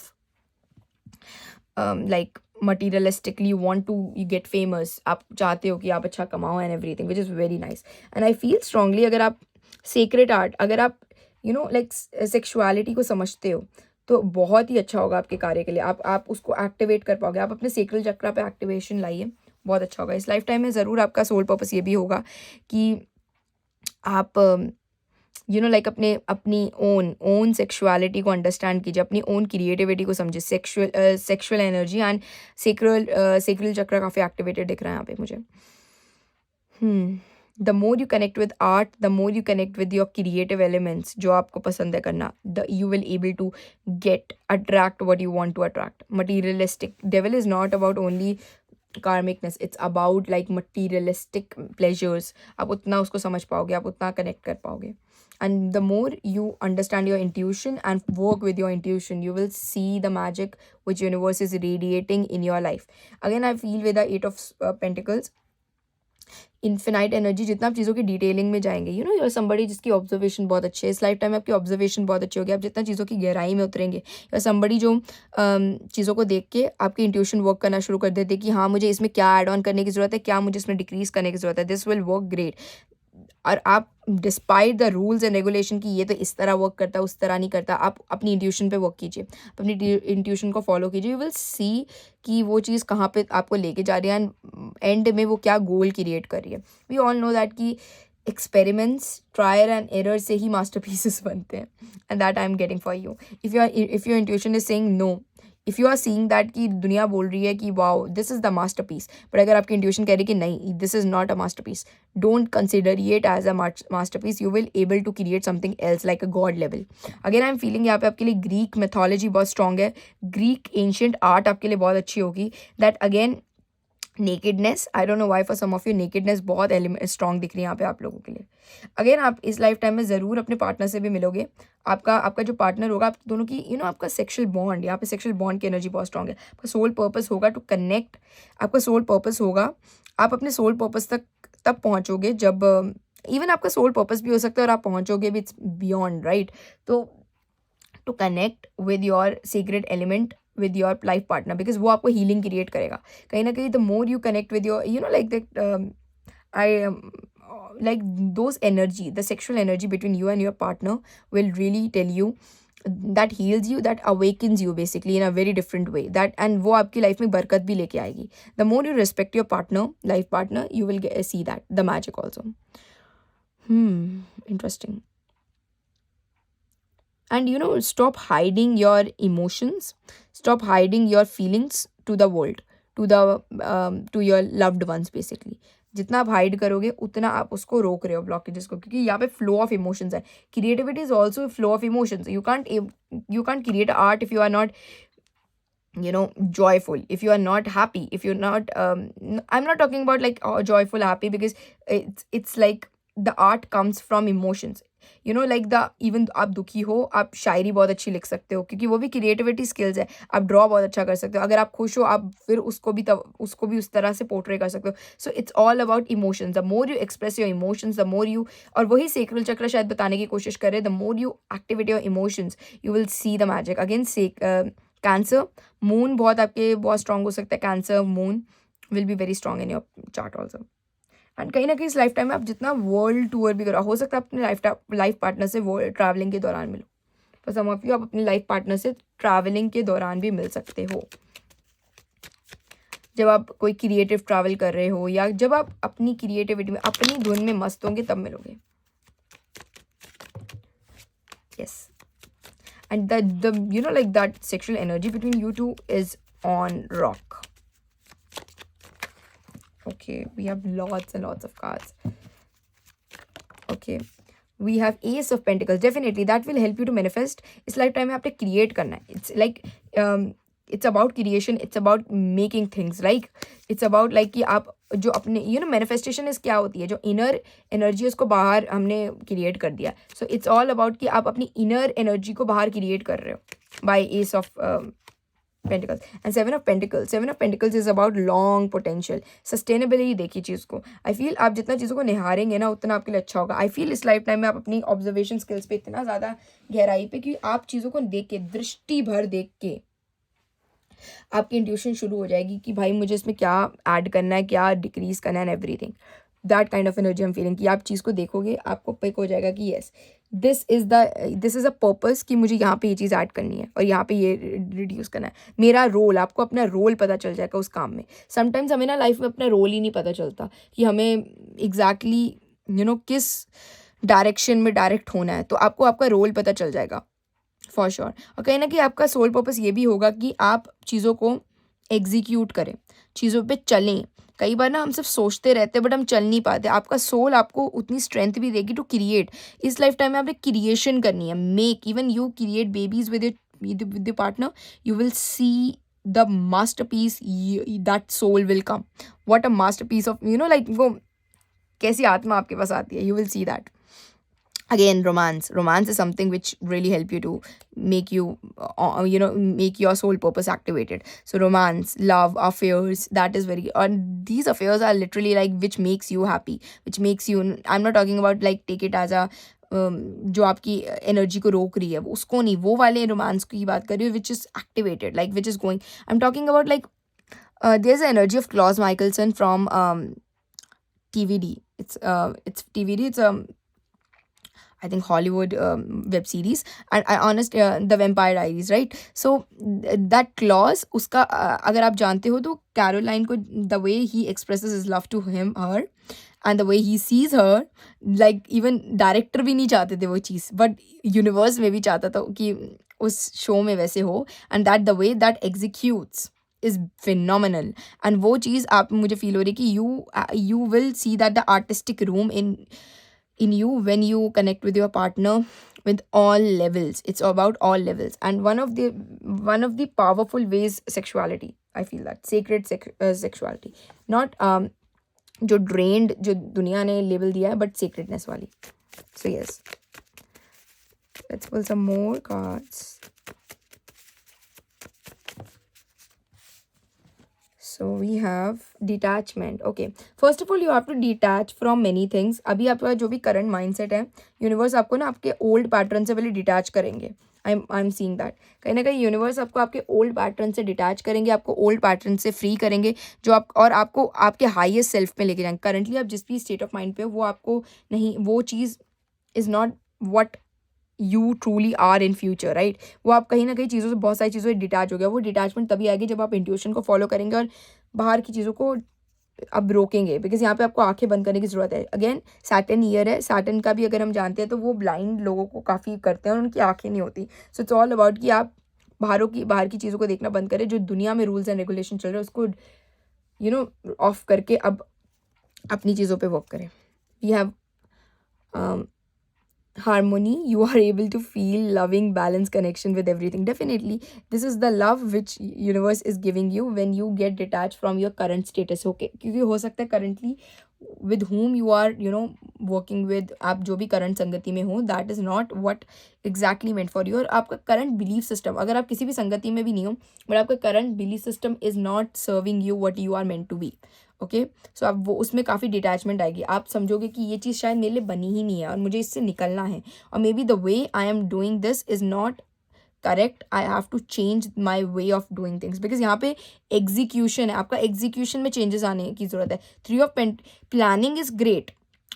like materialistically you want to you get famous, आप चाहते हो कि आप अच्छा कमाओ and everything, which is very nice. And I feel strongly अगर आप sacred art, अगर आप like sexuality को समझते हो तो बहुत ही अच्छा होगा आपके कार्य के लिए, आप उसको एक्टिवेट कर पाओगे, आप अपने सेक्रल चक्रा पे एक्टिवेशन लाइए, बहुत अच्छा होगा। इस लाइफ टाइम में ज़रूर आपका सोल पर्पस ये भी होगा कि आप लाइक अपनी ओन सेक्सुअलिटी को अंडरस्टैंड कीजिए, अपनी ओन क्रिएटिविटी को समझिए, सेक्सुअल एनर्जी एंड सेक्रल चक्र काफ़ी एक्टिवेटेड दिख रहा है यहाँ पे मुझे। The more you connect with art, the more you connect with your creative elements जो आपको पसंद है करना, you will able to get attract what you want to attract. Materialistic devil is not about only karmicness, it's about like materialistic pleasures, आप उतना उसको समझ पाओगे, आप उतना कनेक्ट कर पाओगे। And the more you understand your intuition and work with your intuition, you will see the magic which universe is radiating in your life. Again, I feel with the 8 of Pentacles, infinite energy, जितना आप चीज़ों की detailing में जाएंगे, you are somebody जिसकी observation बहुत अच्छी है, इस लाइफ टाइम में आपकी ऑब्जर्वेशन बहुत अच्छी होगी, आप जितना चीज़ों की गहराई में उतरेंगे, या समबडी जो चीज़ों को देख के आपकी इंट्यूशन वर्क करना शुरू कर देते कि हाँ मुझे इसमें क्या ऐड ऑन करने की ज़रूरत है, क्या मुझे इसमें डिक्रीज करने की ज़रूरत है, दिस विल वर्क ग्रेट। और आप despite the rules and regulation की ये तो इस तरह वर्क करता है उस तरह नहीं करता, आप अपनी इंट्यूशन पे वर्क कीजिए, अपनी इंट्यूशन को फॉलो कीजिए, यू विल सी कि वो चीज़ कहाँ पे आपको लेके जा रही है एंड एंड में वो क्या गोल क्रिएट कर रही है। वी ऑल नो दैट कि एक्सपेरिमेंट्स, ट्रायल एंड एरर से ही मास्टरपीसेस बनते हैं, and that I am getting for you. If your intuition is saying no, if you are seeing that कि दुनिया बोल रही है कि wow this is the master piece, but अगर आपकी इंट्यूशन कह रही है कि नहीं this is not a master piece, don't consider it as a master piece, you will able to create something else like a god level. Again I am feeling यहाँ पे आपके लिए ग्रीक मैथोलॉजी बहुत स्ट्रॉन्ग है, Greek ancient art आपके लिए बहुत अच्छी होगी, that again nakedness, I don't know why for some of you nakedness बहुत स्ट्रॉन्ग दिख रही है यहाँ पे आप लोगों के लिए। अगेन आप इस लाइफ टाइम में ज़रूर अपने पार्टनर से भी मिलोगे, आपका जो पार्टनर होगा आप दोनों की आपका सेक्शुअल बॉन्ड, यहाँ पे सेक्शुअल बॉन्ड की एनर्जी बहुत स्ट्रॉन्ग है, आपका सोल पर्पस होगा टू कनेक्ट, आपका सोल पर्पस होगा, आप अपने सोल पर्पस तक तब पहुँचोगे जब इवन आपका सोल पर्पस भी हो सकता है और आप पहुँचोगे भी, इट्स बियॉन्ड राइट। तो to connect with your secret element with your life partner, because वो आपको healing create करेगा कहीं ना कहीं। the more you connect with your like that I like those energy, the sexual energy between you and your partner will really tell you that heals you, that awakens you basically in a very different way, that and वो आपकी life में बरकत भी लेके आएगी। the more you respect your partner, life partner, you will see that the magic also। interesting। and stop hiding your emotions, stop hiding your feelings to the world, to your loved ones basically। जितना आप hide करोगे उतना आप उसको रोक रहे हो blockages को, क्योंकि यहाँ पे फ्लो ऑफ इमोशंस है, creativity is also flow of emotions. You can't create art if you are not joyful, if you are not happy, if you're not I'm not talking about like joyful happy, because it's like the art comes from emotions, like the even आप दुखी हो आप शायरी बहुत अच्छी लिख सकते हो, क्योंकि वो भी क्रिएटिविटी स्किल्स है, आप ड्रॉ बहुत अच्छा कर सकते हो, अगर आप खुश हो आप फिर उसको भी उस तरह से पोर्ट्रे कर सकते हो। So it's all about emotions, the more you express your emotions, the more you, और वही सेक्रल चक्र शायद बताने की कोशिश करे, the more you activate your emotions you will see the magic. Again cancer moon बहुत आपके बहुत स्ट्रॉन्ग हो सकता है, cancer moon will be very strong in your chart also. And कहीं ना कहीं इस लाइफ टाइम में आप जितना वर्ल्ड टूर भी करो, हो सकता है अपने लाइफ पार्टनर से वर्ल्ड ट्रैवलिंग के दौरान मिलो, फॉर सम ऑफ यू आप अपनी लाइफ पार्टनर से ट्रैवलिंग के दौरान भी मिल सकते हो, जब आप कोई क्रिएटिव ट्रैवल कर रहे हो या जब आप अपनी क्रिएटिविटी में अपनी धुन में मस्त होंगे तब मिलोगे। Yes and the like that sexual energy between you two is on rock। Okay, we have lots and lots of cards। okay, we have Ace of Pentacles, definitely that will help you to manifest। इस life time में आपने create करना है, it's like it's about creation, it's about making things, like it's about like कि आप जो अपने manifestation इस क्या होती है, जो इनर एनर्जी उसको बाहर हमने क्रिएट कर दिया. सो इट्स ऑल अबाउट कि आप अपनी इनर एनर्जी को बाहर क्रिएट कर रहे हो by S of Pentacles and Seven of Pentacles. Seven of Pentacles is about long potential. Sustainability देखिए चीज़ को. I feel आप जितना चीज़ों को निहारेंगे ना उतना आपके लिए अच्छा होगा. I feel इस लाइफ टाइम में आप अपनी ऑब्जर्वेशन स्किल्स पे इतना ज़्यादा गहराई पे कि आप चीज़ों को देख के, दृष्टि भर देख के आपकी इंट्यूशन शुरू हो जाएगी कि भाई मुझे इसमें क्या ऐड करना है, क्या डिक्रीज करना है and everything. That kind of energy हम फीलिंग कि आप चीज़ को देखोगे, आपको पिक हो जाएगा कि yes this is a purpose कि मुझे यहाँ पे ये चीज़ ऐड करनी है और यहाँ पे ये रिड्यूस करना है. मेरा रोल, आपको अपना रोल पता चल जाएगा उस काम में. समटाइम्स हमें ना लाइफ में अपना रोल ही नहीं पता चलता कि हमें एग्जैक्टली किस डायरेक्शन में डायरेक्ट होना है. तो आपको आपका रोल पता चल जाएगा फॉर श्योर. और कहीं ना कहीं आपका सोल पर्पस ये भी होगा कि आप चीज़ों को एग्जीक्यूट करें, चीज़ों पे चलें. कई बार ना हम सिर्फ सोचते रहते हैं बट हम चल नहीं पाते. आपका सोल आपको उतनी स्ट्रेंथ भी देगी टू क्रिएट. इस लाइफ टाइम में आपने क्रिएशन करनी है, make. Even you create babies with your partner, you will see the masterpiece that soul will come. What a masterpiece of like वो कैसी आत्मा आपके पास आती है, you will see that. Again, romance is something which really help you to make you make your soul purpose activated. So romance, love, affairs, that is very, and these affairs are literally like which makes you happy, which makes you, I'm not talking about like take it as a जो आपकी energy को रोक रही है उसको नहीं, वो वाले रोमांस की बात कर रही हूँ which is activated, like which is going. I am talking about like there is energy of Klaus Mikaelson from TVD. It's TVD. It's I think Hollywood web series, and I honest The Vampire Diaries, right? So that clause उसका अगर आप जानते हो तो Caroline को the way he expresses his love to her and the way he sees her, like even director भी नहीं चाहते थे वो चीज़, but universe में भी चाहता था कि उस शो में वैसे हो, and that the way that executes is phenomenal. and वो चीज़ आप मुझे फील हो रही कि you will see that the artistic room in you when you connect with your partner with all levels. It's about all levels, and one of the powerful ways sexuality, I feel that sacred sexuality, not जो drained जो दुनिया ने label दिया है, but sacredness वाली. So yes, let's pull some more cards. So we have detachment. Okay, first of all you have to detach from many things. अभी आपका जो भी current mindset है, यूनिवर्स आपको ना आपके ओल्ड पैटर्न से पहले डिटैच करेंगे. आई एम सीइंग दैट. कहीं ना कहीं यूनिवर्स आपको आपके ओल्ड पैटर्न से डिटैच करेंगे, आपको ओल्ड पैटर्न से फ्री करेंगे, जो आप और आपको आपके हाईएस्ट सेल्फ में लेके जाएंगे. करंटली आप जिस भी स्टेट ऑफ माइंड पे हो वो आपको नहीं, वो चीज़ is not what you truly are in future, right? वो आप कहीं ना कहीं चीज़ों से, बहुत सारी चीज़ों से डिटैच हो गया. वो डिटैचमेंट तभी आएगी जब आप इंट्यूशन को फॉलो करेंगे और बाहर की चीज़ों को अब रोकेंगे. बिकॉज यहाँ पे आपको आंखें बंद करने की ज़रूरत है. अगेन सैटर्न ईयर है, सैटर्न का भी अगर हम जानते हैं तो वो ब्लाइंड लोगों को काफ़ी करते हैं और उनकी आंखें नहीं होती. सो इट्स ऑल अबाउट कि आप बाहर की चीज़ों को देखना बंद करें. जो दुनिया में रूल्स एंड रेगुलेशन चल रहे हैं उसको ऑफ करके अब अपनी चीज़ों पे वर्क करें. We have harmony. You are able to feel loving, balanced connection with everything. Definitely this is the love which universe is giving you when you get detached from your current status. Okay, क्योंकि हो सकता है currently with whom you are working with, आप जो भी current संगति में हो, that is not what exactly meant for you. और आपका current belief system, अगर आप किसी भी संगति में भी नहीं हो but आपका current belief system is not serving you what you are meant to be. Okay, so आप वो उसमें काफ़ी डिटैचमेंट आएगी. आप समझोगे कि ये चीज़ शायद मेरे लिए बनी ही नहीं है और मुझे इससे निकलना है, और मे be the way I am doing this is not correct. I have to change my way of doing things. Because यहाँ पे एग्जीक्यूशन है, आपका एग्जीक्यूशन में चेंजेस आने की ज़रूरत है. 3 of planning is great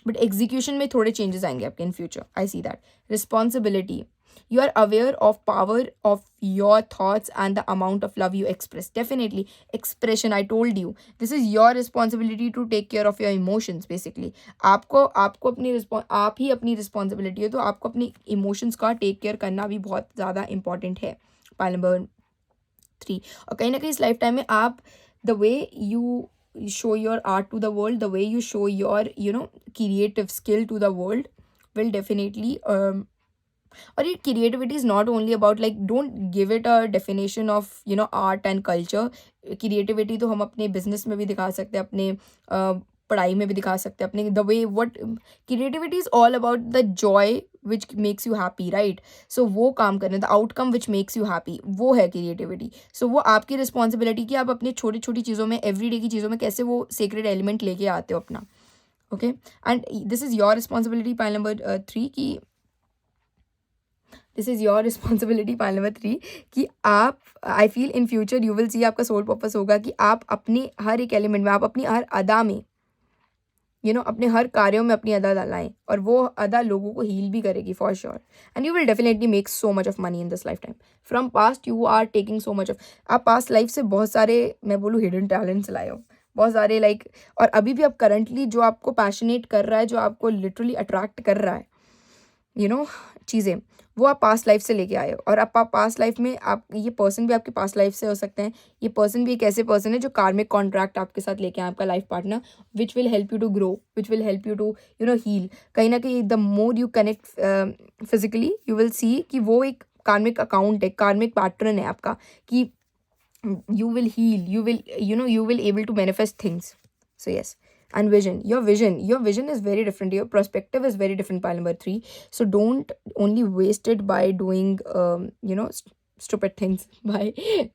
but execution में थोड़े चेंजेस आएंगे आपके in future. I see that. Responsibility, you are aware of power of your thoughts and the amount of love you express. Definitely expression, I told you, this is your responsibility to take care of your emotions. basically आपको अपनी आप ही अपनी responsibility है, तो आपको अपनी emotions का take care करना भी बहुत ज़्यादा इंपॉर्टेंट है. Pile number 3. और कहीं ना कहीं इस लाइफ टाइम में आप the way you show your art to the world, the way you show your creative skill to the world will definitely और ये creativity is not only about like don't give it a definition of art and culture. Creativity तो हम अपने business में भी दिखा सकते हैं, अपने पढ़ाई में भी दिखा सकते हैं, अपने the way what creativity is all about the joy which makes you happy, right. So वो काम करना, the outcome which makes you happy, वो है क्रिएटिविटी। सो वो आपकी रिस्पॉन्सिबिलिटी कि आप अपनी छोटी छोटी चीज़ों में, एवरीडे की चीज़ों में कैसे वो सीक्रेट एलिमेंट लेके आते हो अपना। Okay, and this is your responsibility. Point number 3 की this is your responsibility. Point number 3 कि आप, आई feel in future you will see, आपका सोल पर्पस होगा कि आप अपने हर एक एलिमेंट में, आप अपनी हर अदा में, अपने हर कार्यों में अपनी अदा लाएं, और वो अदा लोगों को हील भी करेगी for sure. And you will definitely make so much of money in this life time. From past you are taking so much of, आप पास्ट लाइफ से बहुत सारे, मैं बोलूँ, हिडन टैलेंट्स लाए हो, बहुत सारे लाइक, और अभी भी आप करंटली जो आपको पैशनेट कर रहा है, जो आपको लिटरली अट्रैक्ट कर रहा है, चीज़ें, वो आप पास्ट लाइफ से लेके आए हो। और आप पास्ट लाइफ में, आप ये पर्सन भी आपके पास्ट लाइफ से हो सकते हैं। ये पर्सन भी एक ऐसे पर्सन है जो कार्मिक कॉन्ट्रैक्ट आपके साथ लेके आए, आपका life partner, which will help you to grow, which will help you to heal. कहीं ना कहीं the more you connect physically, you will see कि वो एक कार्मिक अकाउंट है, कार्मिक पैटर्न है आपका, कि you will heal, you will able to manifest things. So yes, and your vision is very different, your perspective is very different. Pile number 3, so don't only waste it by doing stupid things, by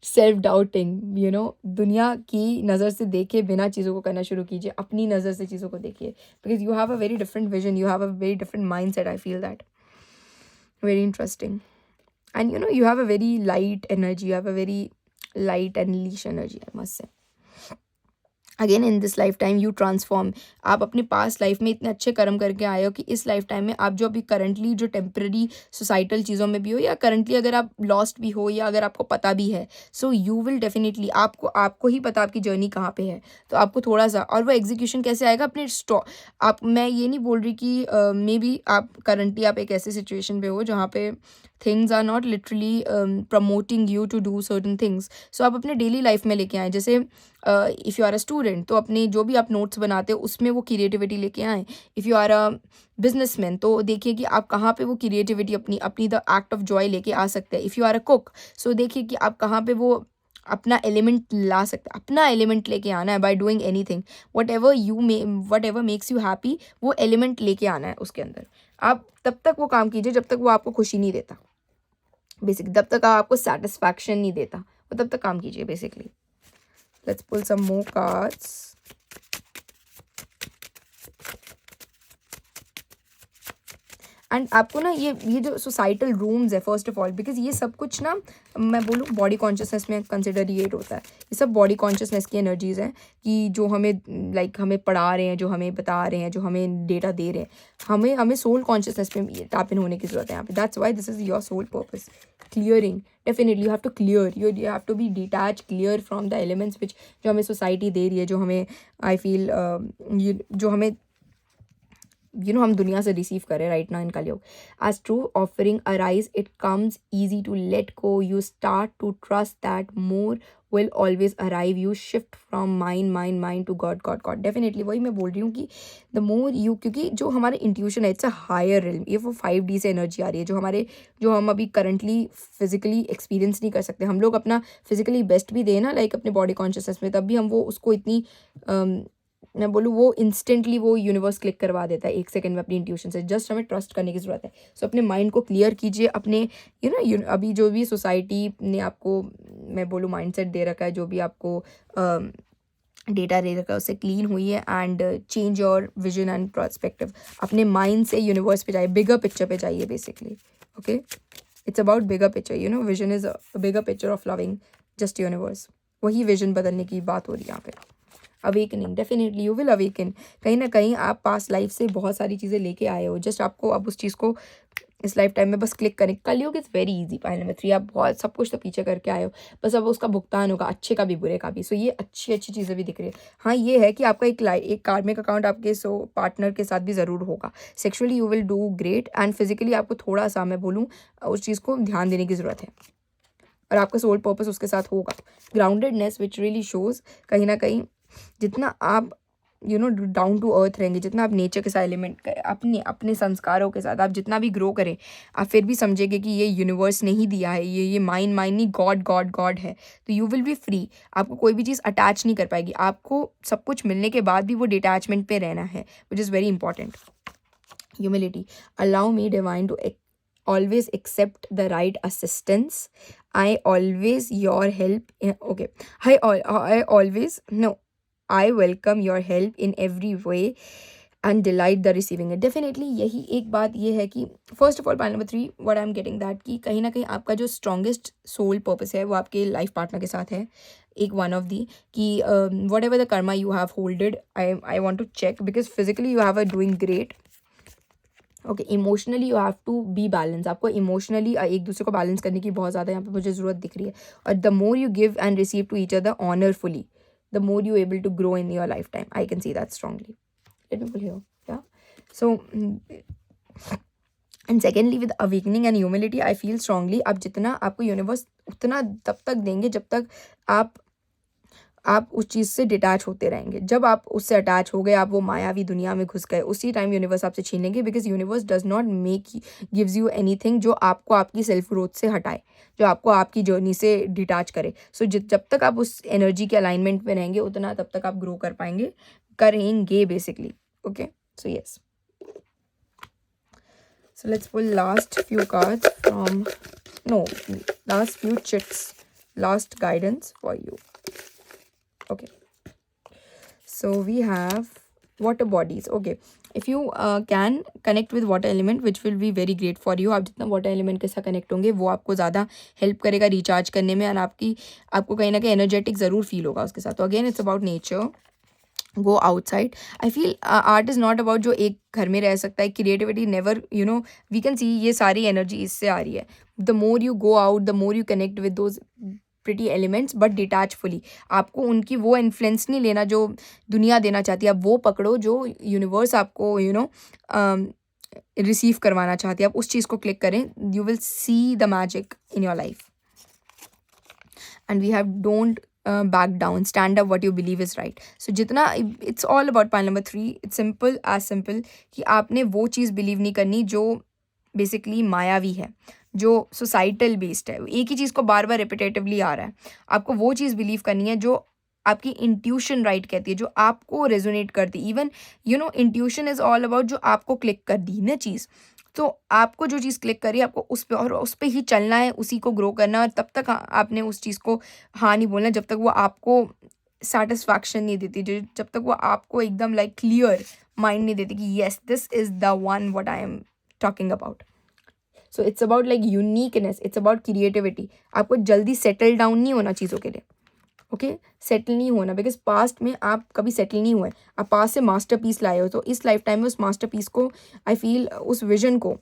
self doubting. दुनिया की नज़र से देखे बिना चीज़ों को करना शुरू कीजिए, अपनी नज़र से चीज़ों को देखिए, because you have a very different vision, you have a very different mindset. I feel that very interesting. And you have a very light energy, you have a very light and leash energy, I must say. Again in this life time you transform, आप अपने past life में इतने अच्छे कर्म करके आए हो कि इस लाइफ टाइम में आप जो अभी करंटली जो टेम्प्रेरी सोसाइटल चीज़ों में भी हो, या करंटली अगर आप लॉस्ट भी हो, या अगर आपको पता भी है, सो यू विल डेफिनेटली, आपको ही पता आपकी जर्नी कहाँ पे है, तो आपको थोड़ा सा, और वो एग्जीक्यूशन कैसे आएगा अपने आप, मैं ये नहीं बोल रही कि मे बी आप करंटली आप एक ऐसे सिचुएशन पे हो जहाँ पे things are not literally promoting you to do certain things, so आप अपने डेली लाइफ में लेके आएँ। जैसे if you are a student, तो अपने जो भी आप नोट्स बनाते हो उसमें वो क्रिएटिविटी लेके आएँ। If you are a businessman, तो देखिए कि आप कहाँ पे वो क्रिएटिविटी अपनी द एक्ट ऑफ जॉय लेके आ सकते हैं। If you are a cook, so देखिए कि आप कहाँ पे वो अपना एलिमेंट ला सकते हैं, अपना एलिमेंट लेके आना है by doing anything, what ever makes you happy, वो एलिमेंट लेके आना है उसके अंदर। आप तब तक वो काम कीजिए जब तक वो आपको खुशी नहीं देता, बेसिकली तब तक आपको सेटिस्फैक्शन नहीं देता, वो तब तक काम कीजिए basically. Let's pull some more cards. And आपको ना ये जो सोसाइटल रूम्स है, फर्स्ट ऑफ ऑल, बिकॉज ये सब कुछ ना, मैं बोलूँ, बॉडी कॉन्शियसनेस में कंसिडरेट होता है। ये सब बॉडी कॉन्शियसनेस की एनर्जीज़ हैं कि जो हमें हमें पढ़ा रहे हैं, जो हमें बता रहे हैं, जो हमें डेटा दे रहे हैं। हमें सोल कॉन्शियसनेस में टैप इन होने की ज़रूरत है यहाँ पे। That's why this is your soul purpose, clearing. Definitely you have to clear, you have to be detach, clear from the elements which जो हमें सोसाइटी दे रही है, जो हमें आई फील जो हमें हम दुनिया से रिसीव करें right now in Kalyug. As true offering arise, it comes easy to let go, you start to trust that more will always arrive, you shift from mind to god god god. Definitely वही मैं बोल रही हूँ कि the more you, क्योंकि जो हमारे intuition है, इट्स अ हायर रिल्म, ये वो 5D से एनर्जी आ रही है जो हम अभी करंटली फिजिकली एक्सपीरियंस नहीं कर सकते। हम लोग अपना फिजिकली बेस्ट भी दें ना, लाइक अपने बॉडी कॉन्शियसनेस में, तब भी हम वो उसको इतनी मैं बोलूँ वो इंस्टेंटली वो यूनिवर्स क्लिक करवा देता है 1 सेकंड में अपनी इंट्यूशन से। जस्ट हमें ट्रस्ट करने की ज़रूरत है। सो अपने माइंड को क्लियर कीजिए, अपने अभी जो भी सोसाइटी ने आपको, मैं बोलूँ, माइंडसेट दे रखा है, जो भी आपको डेटा दे रखा है, उससे क्लीन हुई है and change your vision and perspective. अपने माइंड से यूनिवर्स पे जाइए, बिगर पिक्चर पे जाइए basically. Okay, it's about bigger picture, vision is a bigger picture of loving just universe. वही विजन बदलने की बात हो रही है यहाँ पे। Awakening, definitely you will awaken. कहीं ना कहीं आप पास्ट लाइफ से बहुत सारी चीज़ें लेके आए हो, जस्ट आपको अब उस चीज़ को इस लाइफ टाइम में बस क्लिक करें। कलयुग is very easy. Point number 3, आप बहुत सब कुछ तो पीछे करके आए हो, बस अब उसका भुगतान होगा, अच्छे का भी बुरे का भी। सो ये अच्छी चीज़ें भी दिख रही है। हाँ, ये है कि आपका एक कार्मिक अकाउंट आपके पार्टनर के साथ भी ज़रूर होगा। Sexually you will do great and physically आपको थोड़ा सा, मैं बोलूँ, उस चीज़ को ध्यान देने की ज़रूरत है और आपका सोल पर्पस उसके साथ होगा। ग्राउंडेडनेस विच रियली शोज़, कहीं ना कहीं जितना आप डाउन टू अर्थ रहेंगे, जितना आप नेचर के साथ एलिमेंट अपने अपने संस्कारों के साथ आप जितना भी ग्रो करें, आप फिर भी समझेंगे कि ये यूनिवर्स ने ही दिया है, ये माइंड नहीं, गॉड गॉड गॉड है, तो यू विल बी फ्री। आपको कोई भी चीज़ अटैच नहीं कर पाएगी, आपको सब कुछ मिलने के बाद भी वो डिटैचमेंट पे रहना है, which is very important. Humility. Allow me, divine, to always accept the right assistance. I always your help. Okay. I always, no. I welcome your help in every way and delight the receiving it. Definitely यही एक बात ये है कि first of all, point number 3, what I'm getting that कि कहीं ना कहीं आपका जो strongest soul purpose है वो आपके life partner के साथ है, एक one of the कि whatever the karma you have holded, I want to check because physically you have a doing great. Okay, emotionally you have to be balance. आपको emotionally एक दूसरे को बैलेंस करने की बहुत ज़्यादा यहाँ पे मुझे ज़रूरत दिख रही है। और the more you give and receive to each other honorfully, the more you able to grow in your lifetime. I can see that strongly. Let me pull here, या so and secondly with awakening and humility I feel strongly आप जितना आपको universe उतना तब तक देंगे जब तक आप उस चीज़ से डिटैच होते रहेंगे। जब आप उससे अटैच हो गए, आप वो मायावी दुनिया में घुस गए, उसी टाइम यूनिवर्स आपसे छीन लेंगे। Because universe does not gives you anything जो आपको आपकी सेल्फ ग्रोथ से हटाए, जो आपको आपकी जर्नी से डिटैच करे। सो जब तक आप उस एनर्जी के अलाइनमेंट में रहेंगे उतना तब तक आप ग्रो करेंगे basically. Okay, so yes, so let's pull last few cards from last few chits, last guidance for you. Okay, so we have water bodies. Okay, if you can connect with water element, which will be very great for you. आप जितना water element के साथ connect होंगे वो आपको ज़्यादा help करेगा recharge करने में, और आपको कहीं ना कहीं energetic ज़रूर feel होगा उसके साथ। तो again it's about nature. Go outside. I feel art is not about जो एक घर में रह सकता है। Creativity never, we can see ये सारी एनर्जी इससे आ रही है। The more you go out, the more you connect with those pretty elements, but detach fully. आपको उनकी वो इन्फ्लुएंस नहीं लेना जो दुनिया देना चाहती है, आप वो पकड़ो जो यूनिवर्स आपको रिसीव करवाना चाहती है। आप उस चीज़ को क्लिक करें, you will see the magic in your life. And we have don't back down, stand up what you believe is right. So जितना it's all about point number 3, it's simple as simple कि आपने वो चीज़ believe नहीं करनी जो basically मायावी है, जो societal based है, एक ही चीज़ को बार बार repetitively आ रहा है। आपको वो चीज़ believe करनी है जो आपकी इंट्यूशन राइट कहती है, जो आपको रेजोनेट करती। Even intuition is all about जो आपको क्लिक कर दी ना चीज़, तो आपको जो चीज़ क्लिक करी आपको उस पर और उस पर ही चलना है, उसी को ग्रो करना है। तब तक आपने उस चीज़ को हाँ नहीं बोलना जब तक वो आपको सेटिस्फैक्शन नहीं देती, जब तक वो आपको एकदम लाइक क्लियर माइंड नहीं देती कि yes this is the one what I am talking about. So it's about like uniqueness, it's about creativity. आपको जल्दी सेटल डाउन नहीं होना चीज़ों के लिए। ओके, सेटल नहीं होना, बिकॉज पास्ट में आप कभी सेटल नहीं हुए, आप पास्ट से मास्टरपीस लाए हो। तो इस लाइफ टाइम में उस मास्टरपीस को, आई फील उस विजन को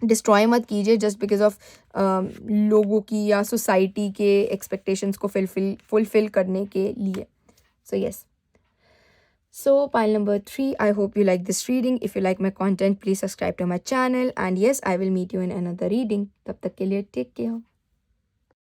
डिस्ट्रॉय मत कीजिए जस्ट बिकॉज ऑफ लोगों की या सोसाइटी के एक्सपेक्टेशंस को फुलफिल करने के लिए। So yes, so pile number 3, I hope you like this reading. If you like my content, please subscribe to my channel, and yes, I will meet you in another reading. Tab tak ke liye take care.